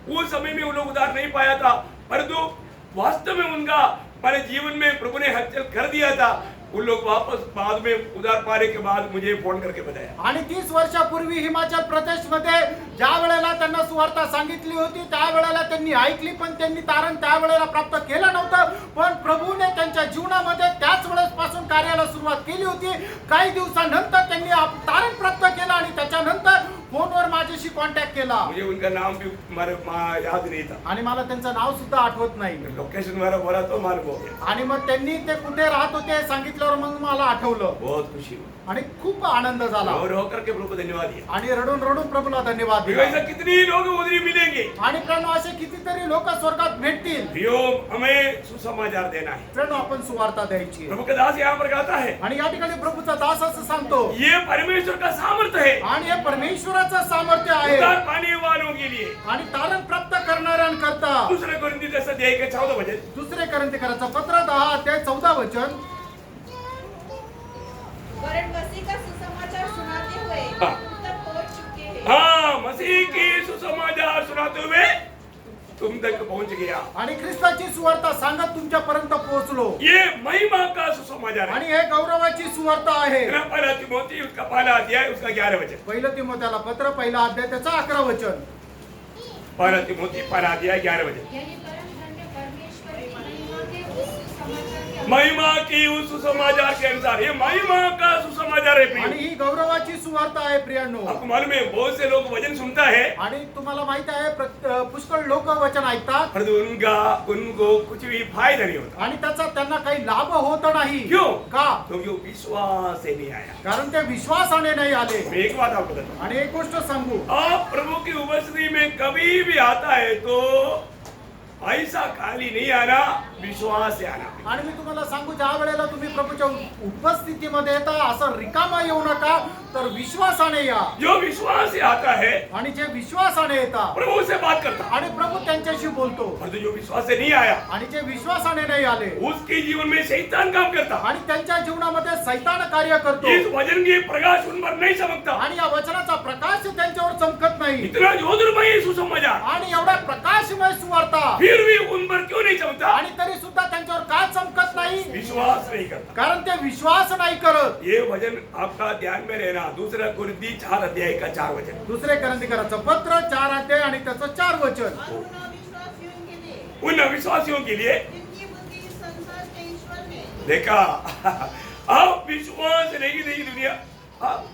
S1: उस समय में वो लोग उधार नहीं पाया था, परंतु वास्तव में उनका हमारे जीवन में प्रभु ने हलचल कर दिया था. उन लोग वापस बाद में उधार पाने के बाद मुझे फोन करके बताया.
S2: आणि 30 वर्षापूर्वी हिमाचल प्रदेश मध्ये ज्या वेळेला त्यांना सुवार्ता सांगितली होती त्या वेळेला त्यांनी ऐकली, पण त्यांनी तारण त्या वेळेला प्राप्त केलं नव्हतं. पण प्रभूने त्यांच्या जीवनामध्ये त्याच वेळेस पासून कार्याला सुरुवात केली होती. काही दिवसानंतर त्यांनी तारण प्राप्त केलं आणि त्याच्यानंतर फोनवर माझ्याशी कॉन्टॅक्ट केला.
S1: मुझे उनका नाम भी याद नहीं था
S2: आणि मला त्यांचं नाव सुद्धा आठवत नाही.
S1: लोकेशन वाला बोला तो मालूम हो गया.
S2: आणि मग त्यांनी ते कुठे राहत होते सांगितल्यावर मग मला आठवलं
S1: बहुत खुशी हुई
S2: आणि खूप आनंद झाला.
S1: और होकर के प्रभु को धन्यवाद दिया.
S2: आणि रडून रडून प्रभूला धन्यवाद दिला.
S1: ऐसा कितनी लोग उधरी मिलेंगे.
S2: आणि प्रणव असे कितीतरी लोक स्वर्गात भेटतील.
S1: प्रियो हमें सुसमाचार देना है.
S2: प्रणव आपण सुवार्ता द्यायची.
S1: प्रभु का दास यहाँ पर गाता है
S2: आणि या ठिकाणी प्रभूचा दास असं सांगतो
S1: ये परमेश्वर का सामर्थ्य है
S2: आणि हे परमेश्वराचं सामर्थ्य आहे
S1: उधार पाने वालों के लिए.
S2: आणि तारण प्राप्त करणाऱ्यांकरता.
S1: दूसरे कोरिन्थी 10:14 वचन.
S2: दुसरे कोरिन्थीकरांचं पत्र 10:14 वचन.
S4: वरन मसीह का सुसमाचार सुनाते हुए
S1: हाँ।
S4: तुम तक पहुंच चुके हैं.
S1: हाँ मसीह की सुसमाचार सुनाते हुए तुम तक पहुंच गया.
S2: आणि ख्रिस्ताची सुवार्ता सांगत तुमच्यापर्यंत पोहोचलो.
S1: ये महिमा का सुसमाचार है.
S2: आणि हे गौरवाची सुवार्ता आहे.
S1: पहला तिमोथी उसका पहला अध्याय उसका 11 वचन.
S2: पहिलं तिमोथेला पत्र पहिला अध्याय त्याचा 11 वचन.
S1: पहला तिमोथी पहला अध्याय 11 वचन.
S6: यही परम धन्य परमेश्वर की महिमा के उस समाचार के
S1: महिमा की उस सुसमाचार के अनुसार ये महिमा का सुसमाचार है
S2: आणि
S1: प्रिय.
S2: ही गौरवाची सुवार्ता आहे प्रियांनो.
S1: आपको मालूम है बहुत से लोग वचन सुनता है
S2: आणि तुम्हाला माहित आहे पुष्कळ लोक वचन ऐकतात
S1: परंतु उनको कुछ भी फायदा नहीं होता.
S2: आणि त्याचा त्यांना काही लाभ होत नाही.
S1: क्यों?
S2: का?
S1: क्योंकि वो विश्वास से नहीं आया.
S2: कारण ते विश्वासाने नाही आले.
S1: मैं एक बात आपको बताता हूं.
S2: आणि एक गोष्ट सांगू,
S1: आप प्रभु की उपस्थिति में कभी भी आता है तो ऐसा खाली नहीं आना, विश्वास से आना.
S2: आणि मी तुम्हाला सांगू ज्या वेळेला तुम्ही प्रभूच्या उपस्थितीमध्ये येता असं रिकामा येऊ नका, तर विश्वासाने या.
S1: जो विश्वास से आता है
S2: आणि जे विश्वासाने येतात
S1: प्रभु से बात करता है.
S2: आणि प्रभू त्यांच्याशी बोलतो.
S1: परंतु जो विश्वास से नहीं आया
S2: आणि जे विश्वासाने नाही आले
S1: उसके जीवन में शैतान काम करता.
S2: आणि त्यांच्या जीवनामध्ये सैतान कार्य करतो.
S1: इस वचन की प्रकाश उन पर नहीं चमकता.
S2: आणि या वचनाचा प्रकाश त्यांच्यावर चमकत नाही.
S1: इतना ज्योतिर्मय सुसमाचार
S2: आणि एवढा प्रकाशमय सुवार्ता
S1: फिर भी उन पर क्यों नहीं चमकता?
S2: आणि तरी सुद्धा त्यांच्यावर का चमकत नाही?
S1: विश्वास नहीं करता.
S2: कारण ते विश्वास नाही करत.
S1: ये वचन आपका ध्यान में रहना. दूसरा कुरिन्थी 4 अध्याय का 4 वचन.
S2: दुसरे कोरिन्थीकरांचं पत्र 4 अध्याय आणि त्याचं 4 वचन.
S3: और उन अविश्वासियों के लिए
S1: उन अविश्वासियों के लिए
S3: जिनकी बुद्धि इस संसार के ईश्वर ने
S1: देखा. आप विश्वास नहीं नहीं दुनिया. आप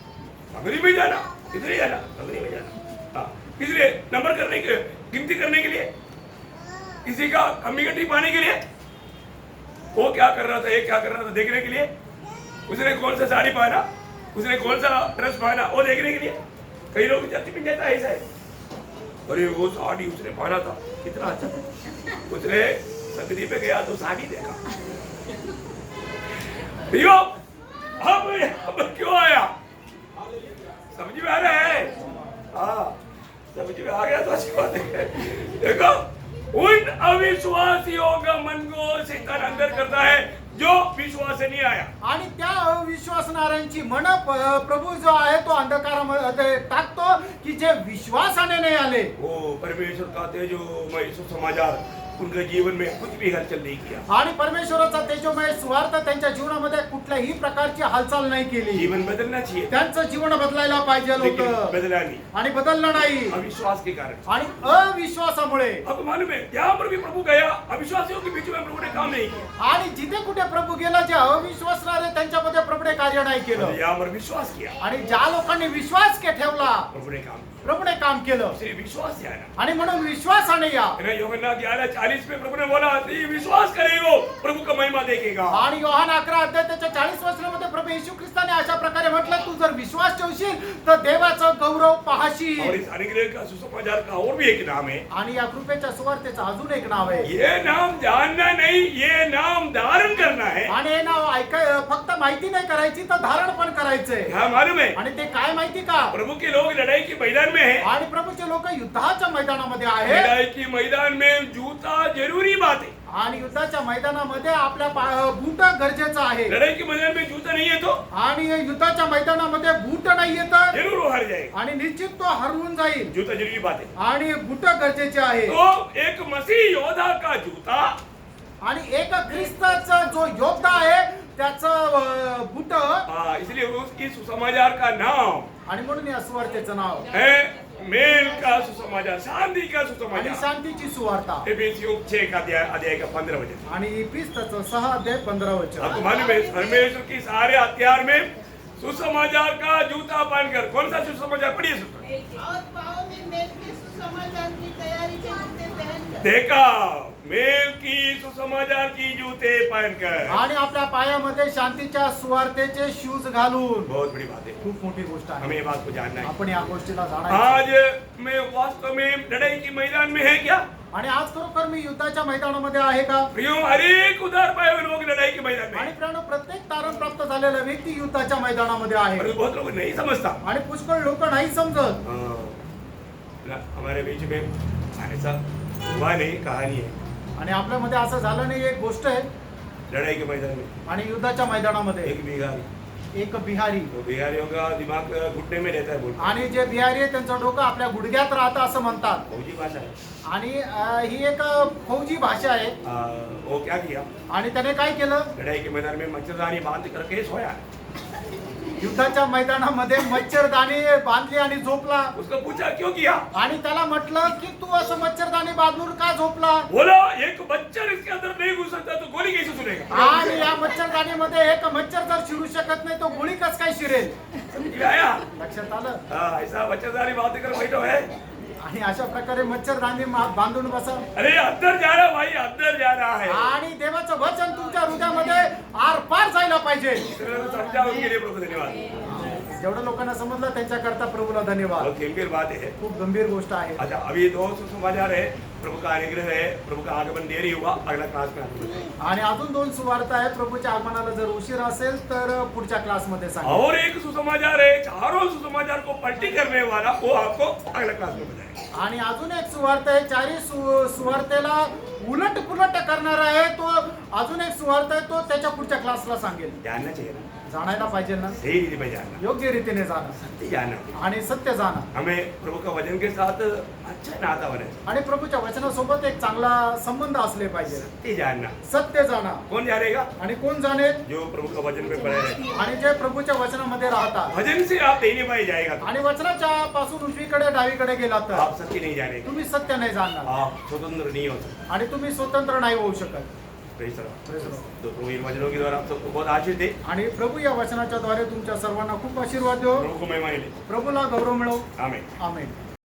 S1: नगरी में जाना, किधर जाना, नगरी में जाना. किधर नंबर करने के गिनती करने के लिए, किसी का कम्युनिटी पाने के लिए. वो क्या कर रहा था, ये क्या कर रहा था देखने के लिए. उसने कौन सा साड़ी पहना, उसने कौन सा ड्रेस पहना, वो देखने के लिए. कई लोग जाति में जाता है ऐसा है. अरे वो साड़ी उसने पहना था कितना अच्छा था. उसने संगति पे गया तो साड़ी देखा. भैया अब यहाँ पर क्यों आया? समझ में आ रहा है? हाँ, समझ में आ गया तो अच्छी बात है। देखो, उन अविश्वासियों का मन को शैतान अंदर करता है जो विश्वास से नहीं आया।
S2: आणि त्या अविश्वासणाऱ्यांची मन प्रभू जो आहे तो अंधकारामध्ये टाकतो की जे विश्वासाने नाही आले.
S1: वो परमेश्वर का तेजोमय सुसमाचार उनके जीवन में कुछ भी हलचल नहीं किया।
S2: आणि परमेश्वराचा तेजोमय सुवार्थ त्यांच्या जीवनामध्ये कुठल्याही प्रकारची हालचाल नाही केली.
S1: जीवन बदलना चाहिए,
S2: त्यांचं जीवन बदलायला पाहिजे
S1: लेकिन
S2: होतं
S1: बदला नहीं,
S2: आणि बदललं नाही.
S1: अविश्वास के कारण।
S2: आणि अविश्वासामुळे
S1: अब मालूम है, यहाँ पर भी प्रभु गया, अविश्वासियों के बीच में प्रभु ने काम नहीं किया।
S2: आणि जिथे कुठे प्रभू गेला जे अविश्वासणारे त्यांच्यामध्ये प्रभूने कार्य नाही केलं.
S1: यहाँ पर विश्वास किया,
S2: आणि ज्या लोकांनी विश्वास के ठेवला
S1: प्रभु ने काम किया।
S2: प्रभूने काम केलं.
S1: इसलिए विश्वास से आना।
S2: आणि म्हणून विश्वासाने या.
S1: यूहन्ना 11:40 में प्रभु ने बोला, ये विश्वास करेगा प्रभु का महिमा देखेगा।
S2: आणि योहान 11 अध्याय त्याच्या 40 वचनामध्ये प्रभू येशू ख्रिस्ताने अशा प्रकारे म्हटलं, तू जर विश्वास ठेवशील तर देवाचा गौरव पाहशील.
S1: और इस अनुग्रह का सुसमाचार का और भी एक नाम है।
S2: आणि या कृपेच्या सुवार्तेचं अजून एक नाव आहे.
S1: ये नाम जानना नहीं, ये नाम धारण करना है।
S2: आणि हे नाव फक्त माहिती नाही करायची तर धारण पण करायचंय.
S1: क्या मालूम है?
S2: आणि ते काय माहिती का?
S1: प्रभु के लोग लड़ाई के मैदान में है।
S2: आणि प्रभूचे लोक युद्धाच्या मैदानामध्ये आहेत.
S1: लड़ाई के मैदान में जूता जरूरी बात है।
S2: आणि युद्धाच्या मैदानामध्ये आपल्या बूट गरजेचं आहे.
S1: लड़ाई के मैदान में जूता नहीं है तो
S2: आणि युद्धाच्या मैदानामध्ये बूट नाही येत
S1: जरूर वो हार जाएगा।
S2: आणि निश्चित तो हरवून जाईल.
S1: जूता जरूरी बात है।
S2: आणि बूट गरजेचे आहे.
S1: तो एक मसीह योद्धा का जूता
S2: आणि एक ख्रिस्ताचा जो योद्धा आहे त्याचं बूट.
S1: इसलिए उसकी सुसमाचार का नाम
S2: आणि म्हणून या सुवार्तेचं नाव
S1: है मेल का सुसमाचार, शांति का
S2: आणि
S1: सुसमाचार।
S2: शांतीची सुवार्ता.
S1: एफेसियों 6 का अध्याय का 15 वचन।
S2: आणि इफिसचं 6 अध्याय 15 वचन.
S1: आपको मालूम है, परमेश्वर की सारे हथियार में सुसमाचार का जूता पहनकर, कौन सा सुसमाचार? पढ़िए सुसमाचार।
S3: और पाँव में मेल के सुसमाचार की तैयारी के जूते पहनकर।
S1: देखा, मेल की सुसमाचार की जूते पहनकर।
S2: आणि आपल्या पायामध्ये शांतीच्या सुवार्तेचे शूज घालून.
S1: बहुत बड़ी बात है,
S2: खूप मोठी गोष्ट आहे.
S1: हमें ये बात को जानना है।
S2: आपण या गोष्टीला जाणायचं.
S1: आज मैं वास्तव में लड़ाई के मैदान में है क्या?
S2: आणि आज खरोखर मी युद्धाच्या मैदानामध्ये आहे का?
S1: प्रियो, हर एक उदार पाए हुए लोग लड़ाई के मैदान में
S2: आणि
S1: हैं।
S2: प्रियानो, प्रत्येक तारण प्राप्त झालेला व्यक्ती युद्धाच्या मैदानामध्ये आहे.
S1: परंतु बहुत लोग नहीं समझता।
S2: आणि पुष्कळ लोक नाही समजत.
S1: हमारे बीच में ऐसा हुआ नहीं, कहानी है।
S2: आणि आपल्यामध्ये असं झालं नाही. एक गोष्ट आहे.
S1: लड़ाई के मैदान में
S2: आणि युद्धाच्या मैदानामध्ये
S1: एक बिहारी,
S2: एक बिहारी.
S1: तो बिहारियों का दिमाग घुटने में रहता है, बोलते
S2: आणि जे बिहारी आहे त्यांचं डोकं आपल्या गुडघ्यात राहतं असं म्हणतात.
S1: फौजी भाषा है।
S2: आणि ही एक फौजी भाषा आहे.
S1: वो क्या किया?
S2: आणि त्याने काय केलं?
S1: लड़ाई के मैदान में मच्छरदानी बांध करके सोया।
S2: युद्धाच्या मैदानामध्ये मच्छरदाणी बांधली आणि झोपला.
S1: उसको पूछा क्यों किया?
S2: आणि त्याला म्हटलं की तू असं मच्छरदाणी बांधून का झोपला?
S1: बोला, एक मच्छर इसके अंदर नहीं घुस सकता तो गोली कैसे सुनेगा?
S2: आणि या मच्छरदाणीमध्ये एक मच्छर जर शिरू शकत नाही तो गोळी कस काय शिरेल?
S1: समझ में आया?
S2: लक्षात आलं?
S1: ऐसा मच्छरदानी बांध कर बैठो है।
S2: आणि अशा प्रकारे मच्छरदाणी बांधून बसा.
S1: अरे अंदर जा रहा भाई, अंदर जा रहा है।
S2: आणि देवाचं वचन तुमच्या हृदयामध्ये आरपार जायला पाहिजे.
S1: समझा, उनके लिए प्रभु धन्यवाद।
S2: जेवढ्या लोकांना समजलं त्यांच्याकरता प्रभूला धन्यवाद.
S1: बहुत गंभीर बात है।
S2: खूप गंभीर गोष्ट आहे.
S1: अच्छा, अभी 2 सुसमाचार है। प्रभु का अनुग्रह है, प्रभु का आगमन देरी हुआ, अगला क्लास में आपको बताएंगे।
S2: आणि अजून 2 सुवार्ता आहेत. प्रभूच्या आगमनाला जर उशीर असेल तर पुढच्या क्लासमध्ये सांगा.
S1: और एक सुसमाचार है, चारों सुसमाचार को पलटी करने वाला, वो आपको अगला क्लास में बताएंगे।
S2: आणि अजून एक सुवार्थ आहे, चारही सुवार्तेला उलट पुलट करणार आहे. तो अजून एक सुवार्थ आहे, तो त्याच्या पुढच्या क्लासला सांगेल.
S1: जानना चाहिए ना,
S2: जाणायला पाहिजे ना,
S1: सही रीति में जानना,
S2: योग्य रीतीने जाणं
S1: सत्य जानना।
S2: आणि सत्य जाणं.
S1: हमें प्रभु का वचन के साथ अच्छा नाता बने,
S2: आणि प्रभूच्या वचनासोबत एक चांगला संबंध असले पाहिजे.
S1: सत्य जानना।
S2: सत्य जाणं.
S1: कौन जानेगा?
S2: आणि कोण जाणे?
S1: जो प्रभु का वचन में पड़े रहते।
S2: आणि जे प्रभूच्या वचनामध्ये राहतात.
S1: वचन से आप देने पाए जाएगा तो
S2: आणि वचनाच्या पासून उजवीकडे डावीकडे गेला तर
S1: आप सत्य नहीं जानेंगे,
S2: तुम्ही सत्य नाही जाणणार.
S1: आप स्वतंत्र नहीं हो सकते।
S2: आणि तुम्ही स्वतंत्र नाही होऊ शकत.
S1: Praise the Lord.
S2: Praise the Lord.
S1: तो प्रभु इन वचनों के द्वारा आप सबको बहुत आशीष दे।
S2: आणि प्रभू या वचनाच्या द्वारे तुमच्या सर्वांना खूप आशीर्वाद देऊ.
S1: प्रभु को महिमा मिले।
S2: प्रभूला गौरव मिळो.
S1: आमीन।
S2: आमेन.